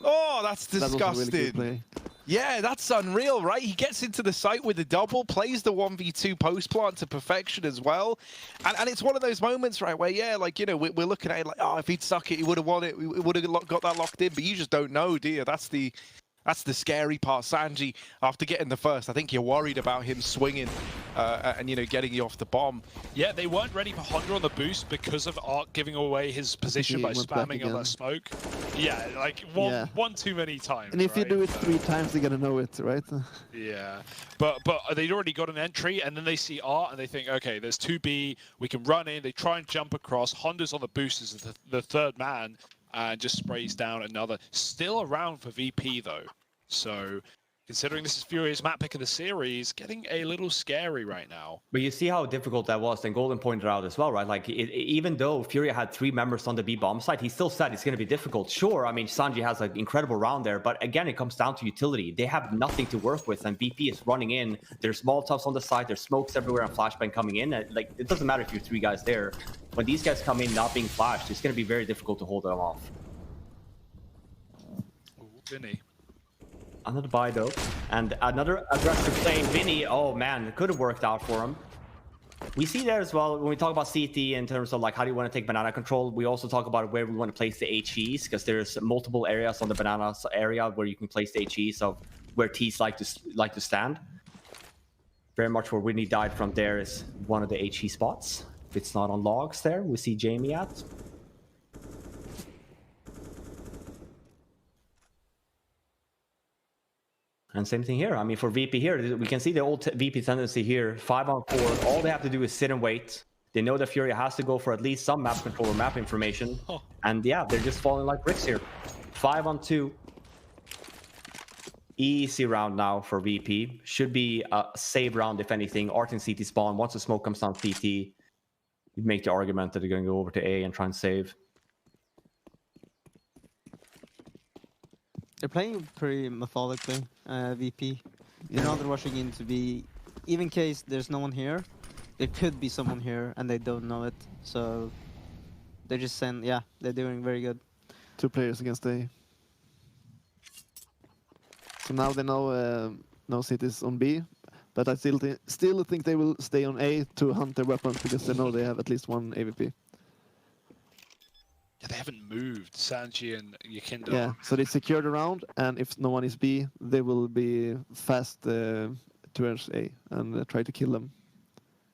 Oh, that's disgusting. That was a really good play. Yeah, that's unreal, right? He gets into the site with the double, plays the 1v2 post plant to perfection as well. And it's one of those moments, right, where, yeah, like, you know, we're looking at it like, oh, if he'd stuck it, he would have won it. We would have got that locked in. But you just don't know, do you? That's the scary part. Sanji, after getting the first, I think you're worried about him swinging and, you know, getting you off the bomb. Yeah, they weren't ready for Honda on the boost because of Ark giving away his position by spamming on that smoke. Yeah, like one too many times. And if you do it 3 times, they're gonna know it, right? Yeah, but they'd already got an entry, and then they see Art, and they think, okay, there's 2B, we can run in. They try and jump across. Honda's on the boost as the third man, and just sprays down another. Still around for VP, though. So, considering this is Furia's map pick of the series, getting a little scary right now. But you see how difficult that was, and Golden pointed out as well, right? Like, even though Furia had 3 members on the B bomb site, he still said it's going to be difficult. Sure, I mean, Sanji has an incredible round there, but again, it comes down to utility. They have nothing to work with, and VP is running in. There's Molotovs on the side, there's smokes everywhere, and flashbang coming in. And, like, it doesn't matter if you're 3 guys there. When these guys come in not being flashed, it's going to be very difficult to hold them off. Ooh, Vinny. Another buy though, and another aggressive play. Vinny, oh man, it could have worked out for him. We see there as well, when we talk about CT in terms of like how do you want to take banana control, we also talk about where we want to place the HEs, because there's multiple areas on the banana area where you can place the HEs of where T's like to stand. Very much where Whitney died from there is one of the HE spots. If it's not on logs there, we see Jamie at. And same thing here. I mean, for VP here, we can see the old VP tendency here. 5-on-4. All they have to do is sit and wait. They know that Furia has to go for at least some map control or map information. And yeah, they're just falling like bricks here. 5-on-2. Easy round now for VP. Should be a save round, if anything. Art and CT spawn. Once the smoke comes down CT, you make the argument that they're going to go over to A and try and save. They're playing pretty methodically, VP. They're not rushing into B. Even in case there's no one here, there could be someone here and they don't know it. So they're just saying, yeah, they're doing very good. 2 players against A. So now they know no cities on B, but I still think they will stay on A to hunt their weapons because they know they have at least one AVP. Yeah, they haven't moved, Sanji and Yakindo. Yeah, so they secure the round, and if no one is B, they will be fast towards A and try to kill them.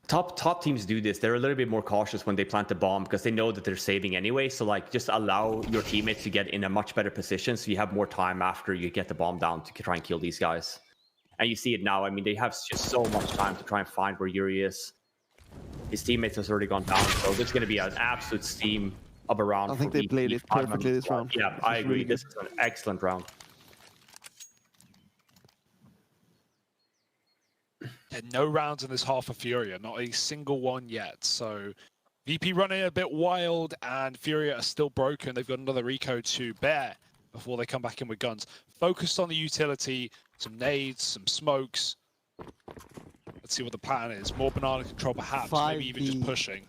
Top teams do this. They're a little bit more cautious when they plant the bomb because they know that they're saving anyway. So like, just allow your teammates to get in a much better position, so you have more time after you get the bomb down to try and kill these guys. And you see it now. I mean, they have just so much time to try and find where Yuri is. His teammates has already gone down, so there's going to be an absolute steam of a round. I think they played it perfectly this round. Yeah, I agree. Really this is an excellent round. And no rounds in this half of Furia, not a single one yet. So VP running a bit wild, and Furia are still broken. They've got another eco to bear before they come back in with guns. Focused on the utility, some nades, some smokes. Let's see what the plan is. More banana control perhaps, maybe even just pushing.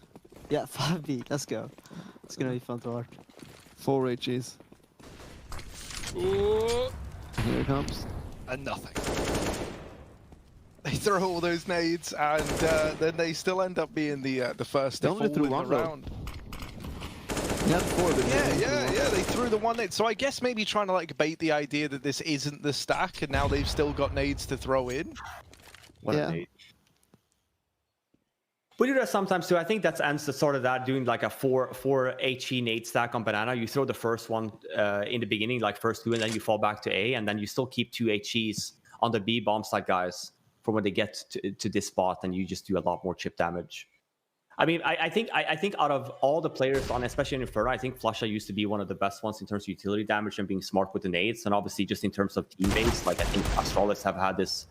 Yeah, 5B, let's go. It's gonna be fun to watch. 4 HGs. Ooh. Here it comes. And nothing. They throw all those nades, and then they still end up being the first They to only fall threw in the one, though. round. Yeah, 4. Yeah, they threw the one nade. So I guess maybe trying to like bait the idea that this isn't the stack, and now they've still got nades to throw in. What a nade. We do that sometimes too. I think that's ends sort of that, doing like a 4 HE nade stack on banana. You throw the first one in the beginning, like first 2, and then you fall back to A, and then you still keep 2 HEs on the B bomb site guys for when they get to this spot, and you just do a lot more chip damage. I mean, I think out of all the players on, especially in Inferno, I think flusha used to be one of the best ones in terms of utility damage and being smart with the nades, and obviously just in terms of team base, like I think Astralis have had this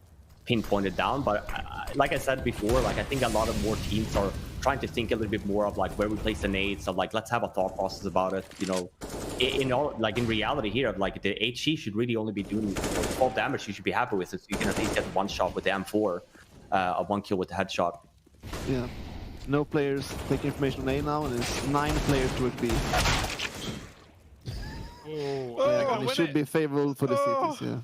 pinpointed down. But like I said before, like I think a lot of more teams are trying to think a little bit more of like where we place the nades, of like let's have a thought process about it. You know, in reality here, like the HE should really only be doing 12 damage. You should be happy with it, so you can at least get one shot with the M4, a 1 kill with the headshot. Yeah. No players take information on A now, and it's 9 players towards B. Yeah, and it should be favorable for the cities, yeah.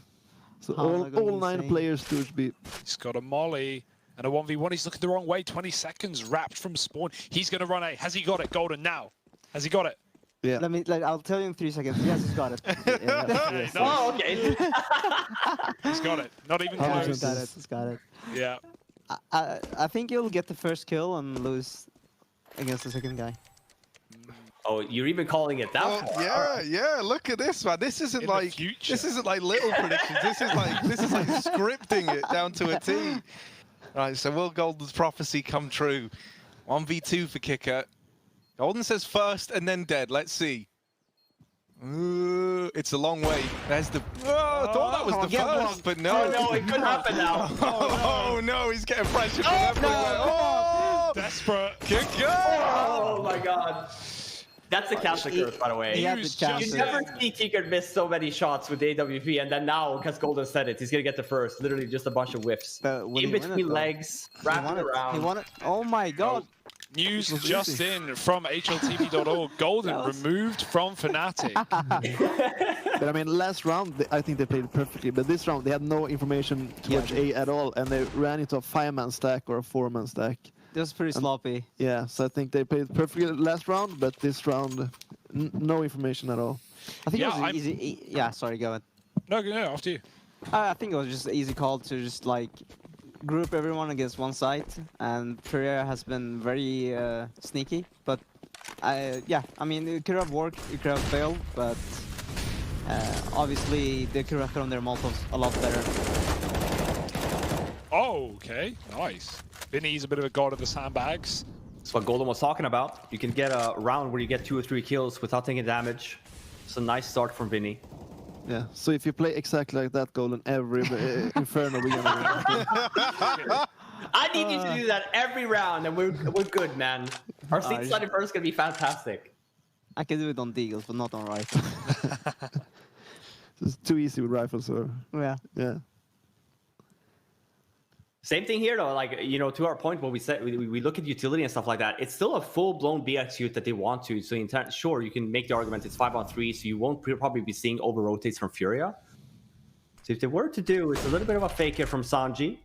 So all 9 players towards B. He's got a molly and a 1v1. He's looking the wrong way. 20 seconds wrapped from spawn. He's going to run A. Has he got it? Golden now. Has he got it? Yeah. I'll tell you in 3 seconds. Yes, he's got it. Nice. Oh, okay. He's got it. Not even close. He's got it. Yeah. I think you'll get the first kill and lose against the second guy. Oh, you're even calling it that far. Yeah. Look at this, man. This isn't like little predictions. This is like scripting it down to a T. Right, so will Golden's prophecy come true? 1v2 for Kicker. Golden says first and then dead. Let's see. Ooh, it's a long way. There's the. Oh, I thought that was the first, but no. Oh no, it could happen now. Oh no, he's getting pressure from everywhere. Oh, desperate. Kicker! Oh my god. That's the counter curse, by the way. He had the counter. You never see Kicker miss so many shots with the AWP, and then now, because Golden said it, he's gonna get the first. Literally just a bunch of whiffs. In between legs, wrapping around. He won it. Oh my god. News just in from HLTV.org. Golden removed from Fnatic. But I mean, last round, I think they played perfectly. But this round, they had no information towards A at all. And they ran into a 5-man stack or a 4-man stack. It was pretty sloppy. Yeah, so I think they played perfectly last round. But this round, no information at all. I think it was easy. Yeah, sorry, go ahead. No, after you. I think it was just an easy call to just like group everyone against one site, and Furia has been very sneaky. But yeah, I mean, it could have worked, it could have failed, but obviously they could have thrown their Molotovs a lot better. Oh, okay, nice. Vinny's a bit of a god of the sandbags. That's what Golden was talking about. You can get a round where you get 2 or 3 kills without taking damage. It's a nice start from Vinny. Yeah, so if you play exactly like that, Golden, every Inferno, we're gonna win. I need you to do that every round, and we're good, man. Our seat study first is gonna be fantastic. I can do it on Deagles, but not on rifle. It's too easy with rifles, or yeah. Same thing here, though. Like, you know, to our point, when we said we look at utility and stuff like that, it's still a full-blown B execute that they want to. So, sure, you can make the argument it's 5-on-3, so you won't probably be seeing over rotates from Furia. So if they were to do, it's a little bit of a fake here from Sanji,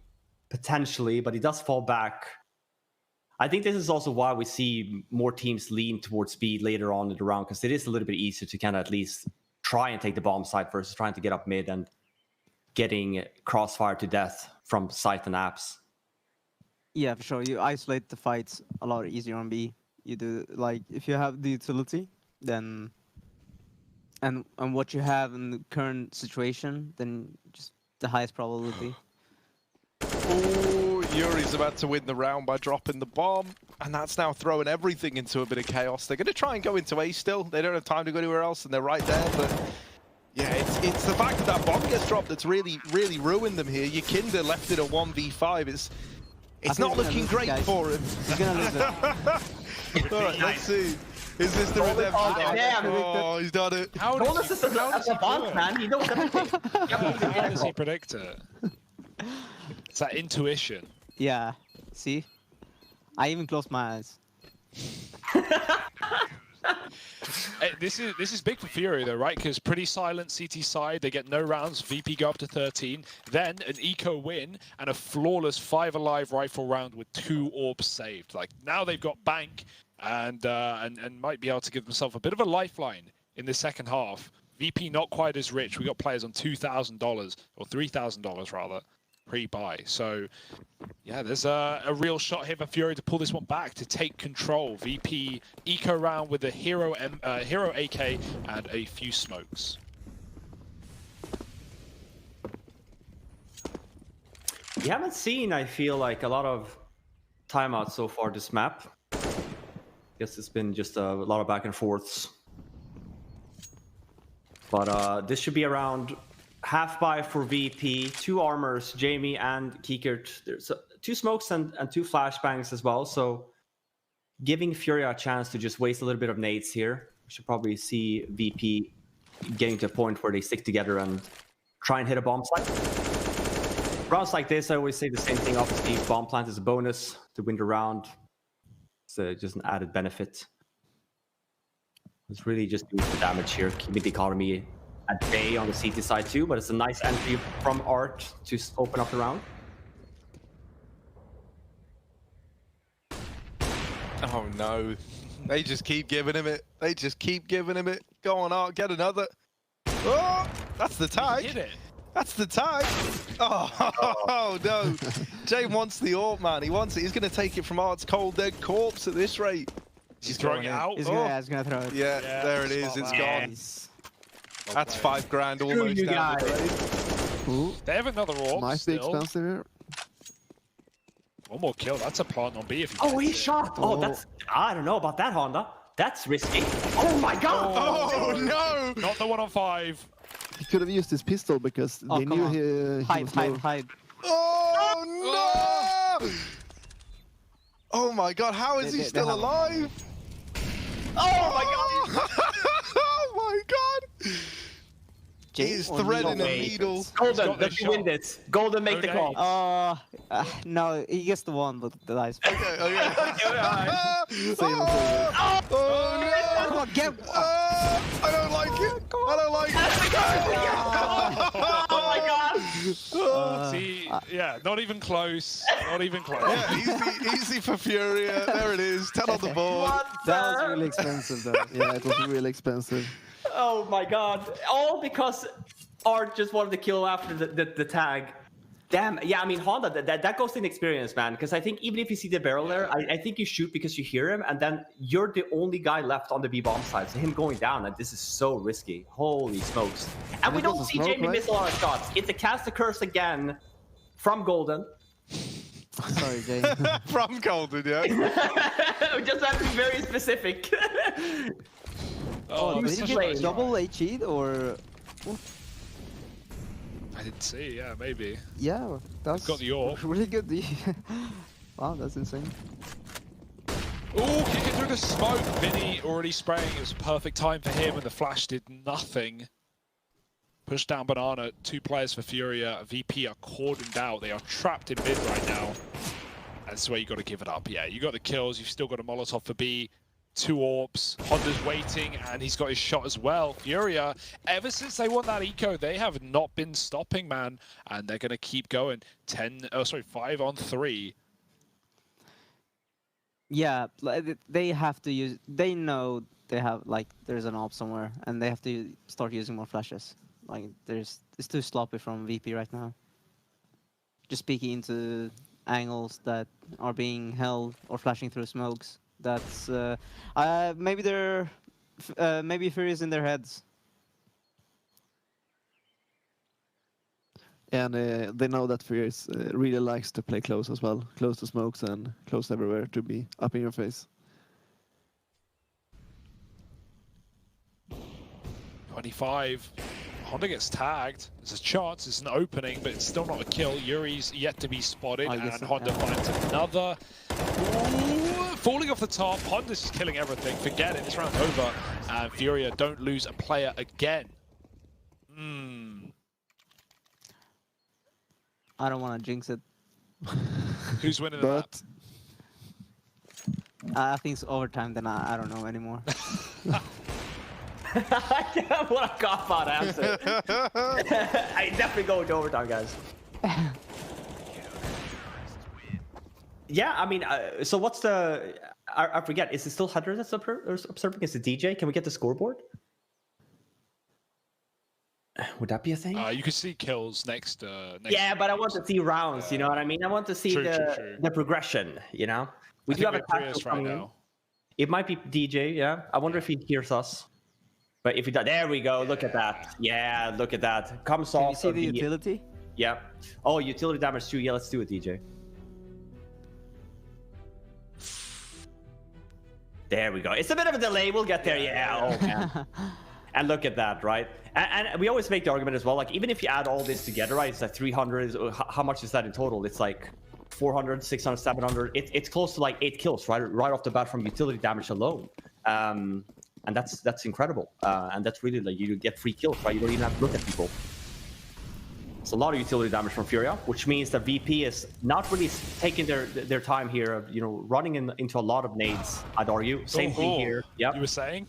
potentially, but he does fall back. I think this is also why we see more teams lean towards speed later on in the round, because it is a little bit easier to kind of at least try and take the bomb site versus trying to get up mid and getting crossfire to death from site and apps. Yeah, for sure. You isolate the fights a lot easier on B. You do, like, if you have the utility, then and what you have in the current situation, then just the highest probability. Oh, Yuri's about to win the round by dropping the bomb, and that's now throwing everything into a bit of chaos. They're going to try and go into A still. They don't have time to go anywhere else, and they're right there, but yeah, it's the fact that that bomb gets dropped that's really ruined them here. Yikinda left it a 1v5. It's not looking great for him. He's gonna lose it. All right, let's see. Is this the redemption? Oh, he's done it. How does he man. He knows everything. How does he predict it? It's that intuition. Yeah. See, I even closed my eyes. This is big for Furia though, right? Because pretty silent CT side, they get no rounds. VP go up to 13, then an eco win and a flawless 5 alive rifle round with 2 orbs saved. Like now they've got bank and might be able to give themselves a bit of a lifeline in the second half. VP not quite as rich. We got players on $2,000 or $3,000 rather. Pre-buy. So yeah, there's a real shot here for Furia to pull this one back, to take control. VP eco round with a hero AK and a few smokes. We haven't seen, I feel like, a lot of timeouts so far this map. Guess it's been just a lot of back and forths. But this should be around half buy for VP, 2 armors, Jamie and Kikert. There's 2 smokes and 2 flashbangs as well. So giving Furia a chance to just waste a little bit of nades here. We should probably see VP getting to a point where they stick together and try and hit a bomb site. Rounds like this, I always say the same thing. Obviously, bomb plant is a bonus to win the round. It's just an added benefit. It's really just doing the damage here, keeping the economy at bay on the CT side too, but it's a nice entry from Art to open up the round. Oh no, they just keep giving him it. They just keep giving him it. Go on, Art, get another. Oh, that's the tag. Hit it. That's the tag. Oh no, Jay wants the AWP, man. He wants it. He's going to take it from Art's cold dead corpse at this rate. He's throwing it out. He's gonna throw it. Yeah, there it is. It's gone. That's $5 almost down the drain. They have another orb. Might be still. expensive here. One more kill. That's a plant on B if you Oh, he shot. Oh, that's... I don't know about that, Honda. That's risky. Oh my god. Oh no. Not the 1 on 5. He could have used his pistol because they knew he was low. Hide. Oh no. Oh my god, how is he still alive? Oh my god. Oh my god. He's threading a needle. Golden, let's win this. Golden, make the call. No, he gets the one, but the dice. Okay. Oh no! I don't like it. I don't like it. Oh my god! See, yeah, not even close. Not even close. Yeah, easy for Furia. There it is. 10 on the board. That was really expensive, though. Yeah, it was really expensive. Oh my god. All because Art just wanted to kill after the tag. Damn. Yeah, I mean, Honda, that goes in experience, man. Because I think even if you see the barrel there, I think you shoot because you hear him, and then you're the only guy left on the B-bomb side. So him going down, and this is so risky. Holy smokes. And we don't see Jamie miss a lot of shots. It's a cast a curse again from Golden. Sorry, Jay. From Golden, yeah. We just have to be very specific. Oh, did he get double HE or? I didn't see. Yeah, maybe. Yeah, that's Got the AWP. really good. Wow, that's insane. Oh, kicking through the smoke. Vinny already spraying. It was a perfect time for him, and the flash did nothing. Push down banana. 2 players for Furia. VP are cordoned out. They are trapped in mid right now. That's where you got to give it up. Yeah, you got the kills. You've still got a Molotov for B. 2 orbs. Honda's waiting, and he's got his shot as well. Furia, ever since they won that eco, they have not been stopping, man. And they're going to keep going. 5 on 3. Yeah, they have to use. They know they have like there's an op somewhere, and they have to start using more flashes. Like it's too sloppy from VP right now. Just peeking into angles that are being held or flashing through smokes. That's maybe they're maybe Furia's in their heads. And they know that Furious really likes to play close as well. Close to smokes and close everywhere to be up in your face. 25. Honda gets tagged. There's a chance, it's an opening, but it's still not a kill. Yuri's yet to be spotted, and Honda finds another. Ooh, falling off the top. Honda's just killing everything. Forget it, this round's over. And Furia don't lose a player again. I don't want to jinx it. Who's winning But I think it's overtime, then I don't know anymore. What a cop-out answer. I definitely go to overtime, guys. Yeah, I mean, so what's the... I forget, is it still Hunter that's observing? Is it DJ? Can we get the scoreboard? Would that be a thing? You can see kills next. Yeah, but I want to see rounds, you know what I mean? I want to see the progression, you know? We do have a tactical coming in. It might be DJ, yeah. I wonder if he hears us. But if he does, there we go. Look at that. Yeah, look at that. Comes off. Can you see the utility? Yeah. Oh, utility damage too. Yeah, let's do it, DJ. There we go. It's a bit of a delay. We'll get there. Yeah. Oh man. And look at that, right? And we always make the argument as well. Like even if you add all this together, right? It's like 300. How much is that in total? It's like 400, 600, 700. It's close to like 8 kills, right? Right off the bat from utility damage alone. And that's incredible. And that's really like you get free kills, right? You don't even have to look at people. It's a lot of utility damage from Furia, which means that VP is not really taking their time here of, you know, running into a lot of nades, I'd argue. Same thing here. Yeah. You were saying?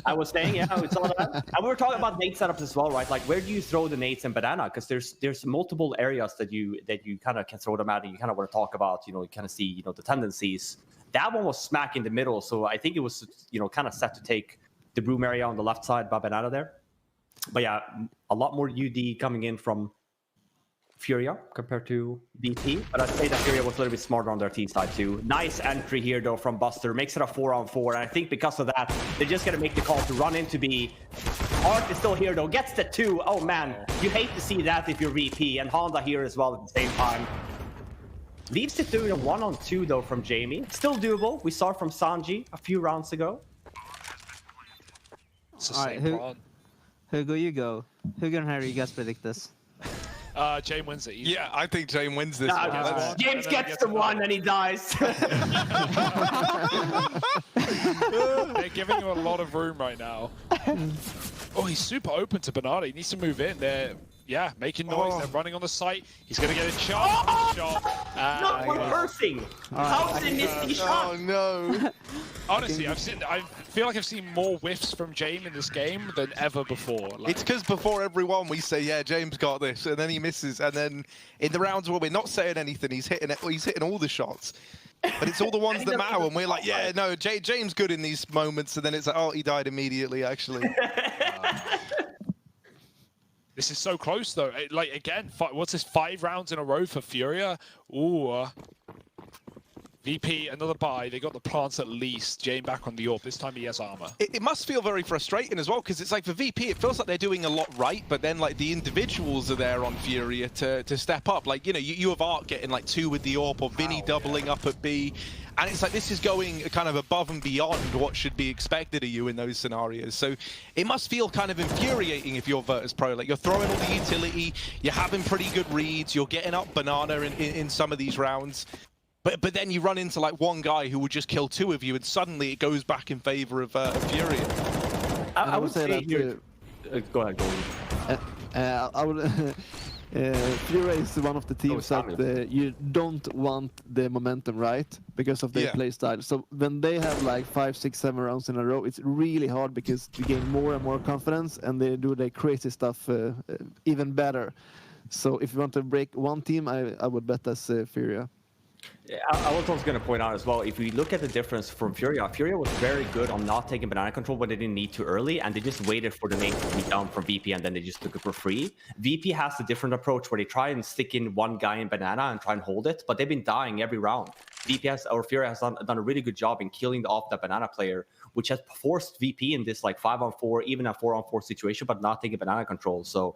I was saying, yeah, it's all that. And we were talking about nade setups as well, right? Like where do you throw the nades in banana? Because there's multiple areas that you kind of can throw them at, and you kind of want to talk about, you know, you kind of see, you know, the tendencies. That one was smack in the middle, so I think it was, you know, kind of set to take the broom area on the left side by banana there. But yeah, a lot more UD coming in from Furia compared to VP, but I'd say that Furia was a little bit smarter on their T side too. Nice entry here though from Buster, makes it a 4-on-4, and I think because of that, they're just gonna make the call to run into B. Art is still here though, gets the 2. Oh man, you hate to see that if you're VP, and Honda here as well at the same time. Leaves it doing a 1-on-2 though from Jamie. Still doable. We saw from Sanji a few rounds ago. It's the same Hugo, you go. Hugo and Harry, you guys predict this. James wins it. Easy. Yeah, I think James wins this one. James gets the 1 and he dies. They're giving him a lot of room right now. Oh, he's super open to Banana. He needs to move in. They're making noise. They're running on the site. He's going to get a shot. Not reversing. How did he miss these shots? Oh no. Honestly, I feel like I've seen more whiffs from James in this game than ever before. Like, It's because before everyone we say, yeah, James got this, and then he misses, and then in the rounds where we're not saying anything, he's hitting all the shots. But it's all the ones that matter, and we're like, yeah, no, James good in these moments, and then it's like, oh, he died immediately, actually. This is so close, though. Like, again, what's this, 5 rounds in a row for Furia? Ooh. VP, another buy. They got the plants at least. Jane back on the AWP. This time he has armor. It must feel very frustrating as well, because it's like for VP, it feels like they're doing a lot right, but then like the individuals are there on Furia to step up. Like, you know, you have Art getting like 2 with the AWP, or Vinny doubling up at B. And it's like this is going kind of above and beyond what should be expected of you in those scenarios. So it must feel kind of infuriating if you're Virtus.pro. Like you're throwing all the utility, you're having pretty good reads, you're getting up banana in some of these rounds. But then you run into like one guy who will just kill 2 of you, and suddenly it goes back in favor of Furia. I would say that. Go ahead, go. I would. Furia is one of the teams that Samuel. you don't want the momentum, right? Because of their Yeah. play style. So when they have like 5, 6, 7 rounds in a row, it's really hard because you gain more and more confidence, and they do the crazy stuff even better. So if you want to break one team, I would bet that's Furia. Yeah, I was also going to point out as well, if we look at the difference from Furia, Furia was very good on not taking banana control when they didn't need to early, and they just waited for the nade to be down from VP, and then they just took it for free. VP has a different approach where they try and stick in one guy in banana and try and hold it, but they've been dying every round. Furia has done a really good job in killing off that banana player, which has forced VP in this like 5-on-4, even a 4-on-4 situation, but not taking banana control. So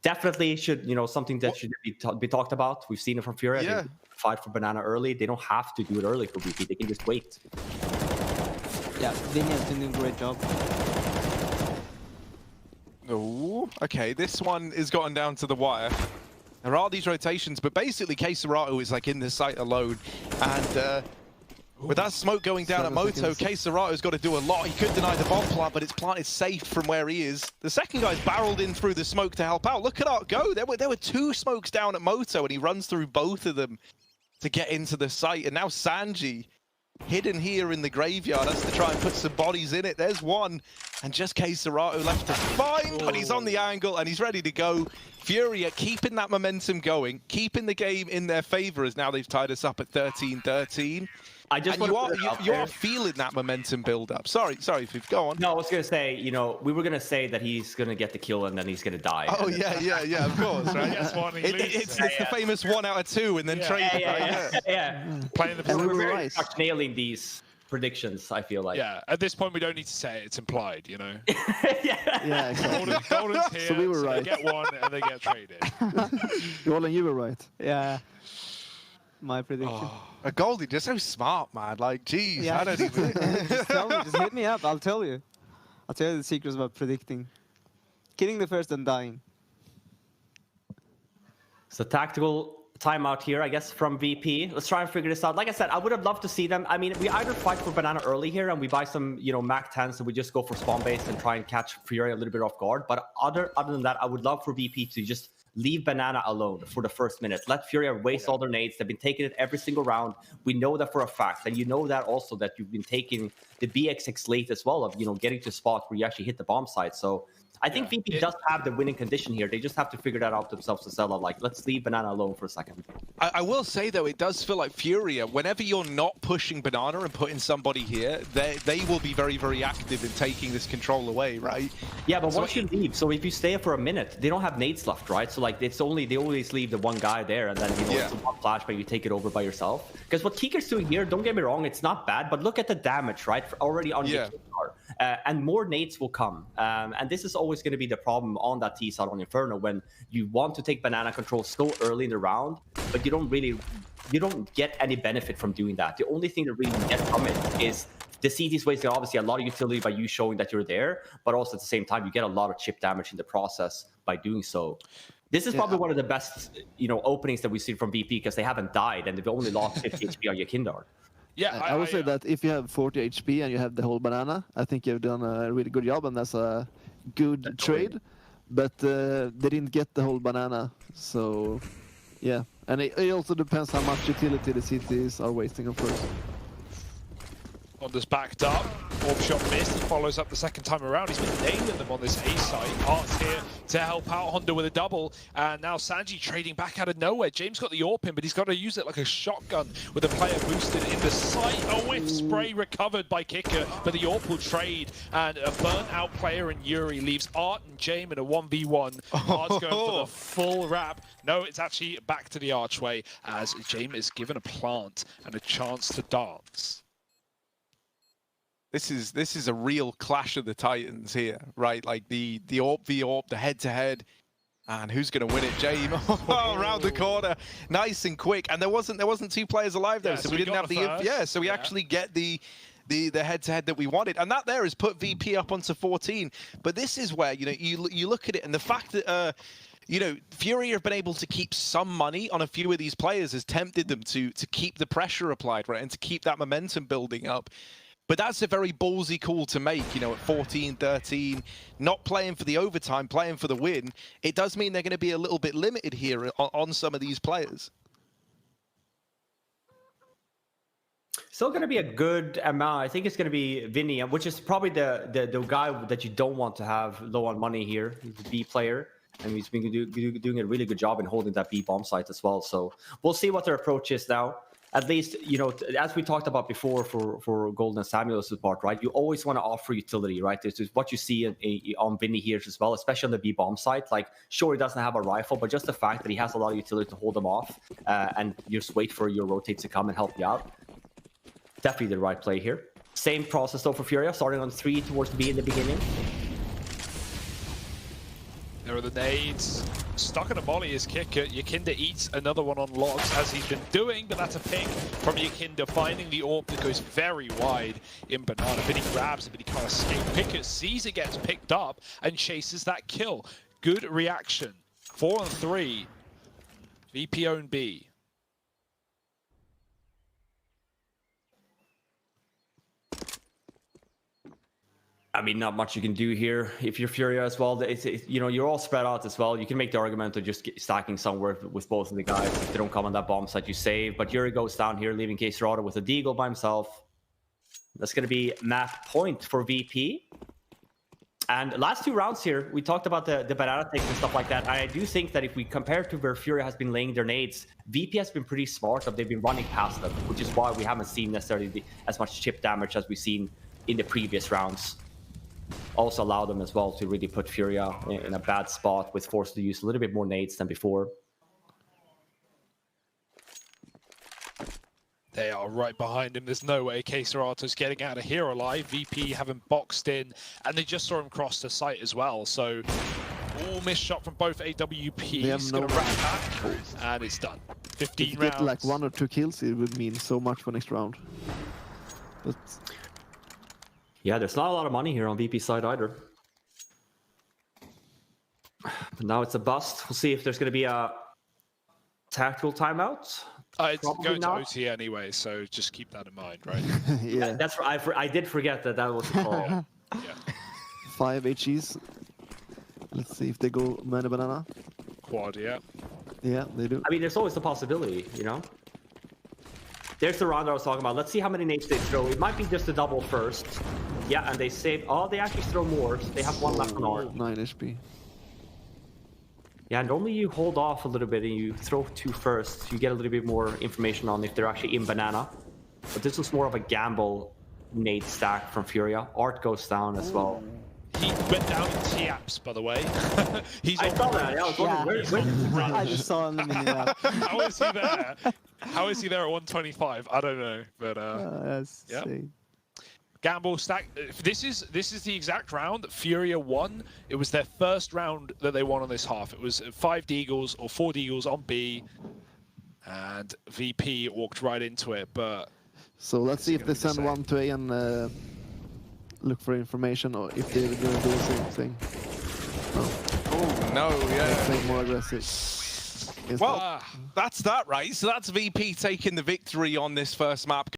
definitely should, something that should be talked about. We've seen it from Furia. Yeah. They fight for banana early. They don't have to do it early for VP. They can just wait. Yeah, Vinny has been doing a great job. Oh, okay. This one is gotten down to the wire. There are these rotations, but basically CeRq is like in the site alone. And with that smoke going down at Moto, CeRq's got to do a lot. He could deny the bomb plant, but it's planted safe from where he is. The second guy's barreled in through the smoke to help out. Look at Art go. There were 2 smokes down at Moto, and he runs through both of them to get into the site. And now Sanji, hidden here in the graveyard, has to try and put some bodies in it. There's one, and just CeRq left to find, but he's on the angle and he's ready to go. Furia keeping that momentum going, keeping the game in their favor, as now they've tied us up at 13-13. I just And want you are feeling that momentum build up. Sorry, Viv, go on. No, I was gonna say, we were gonna say that he's gonna get the kill and then he's gonna die. Oh yeah, of course, right? That's one he loses. It's the famous 1 out of 2 and then trade. Yeah. Playing the And we We're were very right. much nailing these predictions, I feel like. Yeah, at this point we don't need to say it, it's implied, Yeah, exactly. Golden's here, So we were right. they get one and they get traded. Roland, you were right. Yeah. My prediction. A Goldie, just so smart, man. Like, geez, Yeah. I don't even. Just tell me, just hit me up. I'll tell you. I'll tell you the secrets about predicting. Killing the first and dying. So tactical timeout here, I guess, from VP. Let's try and figure this out. Like I said, I would have loved to see them. I mean, we either fight for banana early here and we buy some, Mac 10s, so we just go for spawn base and try and catch Furia a little bit off guard. But other than that, I would love for VP to just leave banana alone for the first minute. Let Furia waste all their nades. They've been taking it every single round. We know that for a fact. And you know that also that you've been taking the BXX late as well of, getting to a spot where you actually hit the bomb site. So I think VP does have the winning condition here. They just have to figure that out themselves to sell. Like, let's leave banana alone for a second. I will say, though, it does feel like Furia, whenever you're not pushing banana and putting somebody here, they will be very, very active in taking this control away, right? Yeah, but So once you leave, so if you stay for a minute, they don't have nades left, right? So like they always leave the one guy there, and then it's one flashbang, you take it over by yourself. Because what Kiker's doing here, don't get me wrong, it's not bad, but look at the damage, right? Already on your car. And more nades will come. And this is always going to be the problem on that T side on Inferno when you want to take banana control so early in the round, but you don't get any benefit from doing that. The only thing that really gets from it is the CT's wasting obviously a lot of utility by you showing that you're there, but also at the same time, you get a lot of chip damage in the process by doing so. This is probably one of the best, openings that we've seen from VP because they haven't died and they've only lost 50 HP on your Kindard. Yeah, I would say that if you have 40 HP and you have the whole banana, I think you've done a really good job, and that's a good trade. But they didn't get the whole banana, so yeah. And it also depends how much utility the CTs are wasting, of course. Honda's backed up. Orb shot missed. He follows up the second time around. He's been nailing them on this A site. Art's here to help out Honda with a double. And now Sanji trading back out of nowhere. James got the AWP in, but he's got to use it like a shotgun with the player boosted in the site. A whiff spray recovered by Kicker, but the AWP will trade. And a burnt out player in Yuri leaves Art and James in a 1v1. Art's going for the full wrap. No, it's actually back to the archway as James is given a plant and a chance to dance. This is a real clash of the titans here, right? Like the AWP v AWP, the head-to-head, and who's going to win it? James, around the corner, nice and quick. And there wasn't 2 players alive there, so we didn't have the so we actually get the head-to-head that we wanted, and that there has put VP up onto 14. But this is where you look at it, and the fact that Furia have been able to keep some money on a few of these players has tempted them to keep the pressure applied, right, and to keep that momentum building up. But that's a very ballsy call to make, you know, at 14-13, not playing for the overtime, playing for the win. It does mean they're going to be a little bit limited here on some of these players. Still going to be a good amount. I think it's going to be Vinny, which is probably the guy that you don't want to have low on money here. He's a B player, and he's been doing a really good job in holding that B bomb site as well. So we'll see what their approach is now. At least, you know, as we talked about before for Golden and Samuel's part, right? You always want to offer utility, right? This is what you see on Vinny here as well, especially on the B bomb site. Like, sure, he doesn't have a rifle, but just the fact that he has a lot of utility to hold them off, and you just wait for your rotates to come and help you out. Definitely the right play here. Same process though for Furia, starting on 3 towards B in the beginning. There are the nades. Stuck in a molly is Kicker. Yakinda eats another one on logs, as he's been doing, but that's a ping from Yakinda, finding the AWP that goes very wide in Banana. But he grabs it, but he can't escape. Picker sees it gets picked up and chases that kill. Good reaction. 4 on 3. VP own B. I mean, not much you can do here. If you're Furia as well, you know, you're all spread out as well. You can make the argument of just stacking somewhere with both of the guys. If they don't come on that bomb site, you save. But Yuri goes down here, leaving Caserado with a deagle by himself. That's going to be map point for VP. And last 2 rounds here, we talked about the banana takes and stuff like that. And I do think that if we compare to where Furia has been laying their nades, VP has been pretty smart. They've been running past them, which is why we haven't seen necessarily as much chip damage as we've seen in the previous rounds. Also allow them as well to really put Furia in a bad spot, with forced to use a little bit more nades than before. They are right behind him. There's no way Caserato's getting out of here alive. VP haven't boxed in, and they just saw him cross the site as well. So all missed shot from both AWPs. He's going to wrap back, and it's done. 15 if you rounds. get like 1 or 2 kills, it would mean so much for next round. But yeah, there's not a lot of money here on VP side either. But now it's a bust. We'll see if there's going to be a tactical timeout. It's going to OT anyway, so just keep that in mind, right? yeah, That's right. I did forget that was the call. Yeah. 5 HEs. Let's see if they go mana banana. Quad, yeah. Yeah, they do. I mean, there's always the possibility, you know? There's the round I was talking about. Let's see how many nades they throw. It might be just a double first. Yeah, and they save. Oh, they actually throw more. So they have 1 left on R. 9 HP. Yeah, normally you hold off a little bit and you throw 2 first. You get a little bit more information on if they're actually in banana. But this was more of a gamble nade stack from Furia. Art goes down as well. He went down in T-Apps, by the way. I saw that. Yeah, I was wondering, where I just saw him in the mini-map. How is he there? How is he there at 125? I don't know, but That's yeah. insane. Gamble stack. This is the exact round that Furia won. It was their first round that they won on this half. It was 5 deagles or 4 deagles on B, and VP walked right into it. But so let's see if they send 1 to A and look for information, or if they're going to do the same thing. Oh no, yeah. Play more aggressive. Well, that's that, right? So that's VP taking the victory on this first map.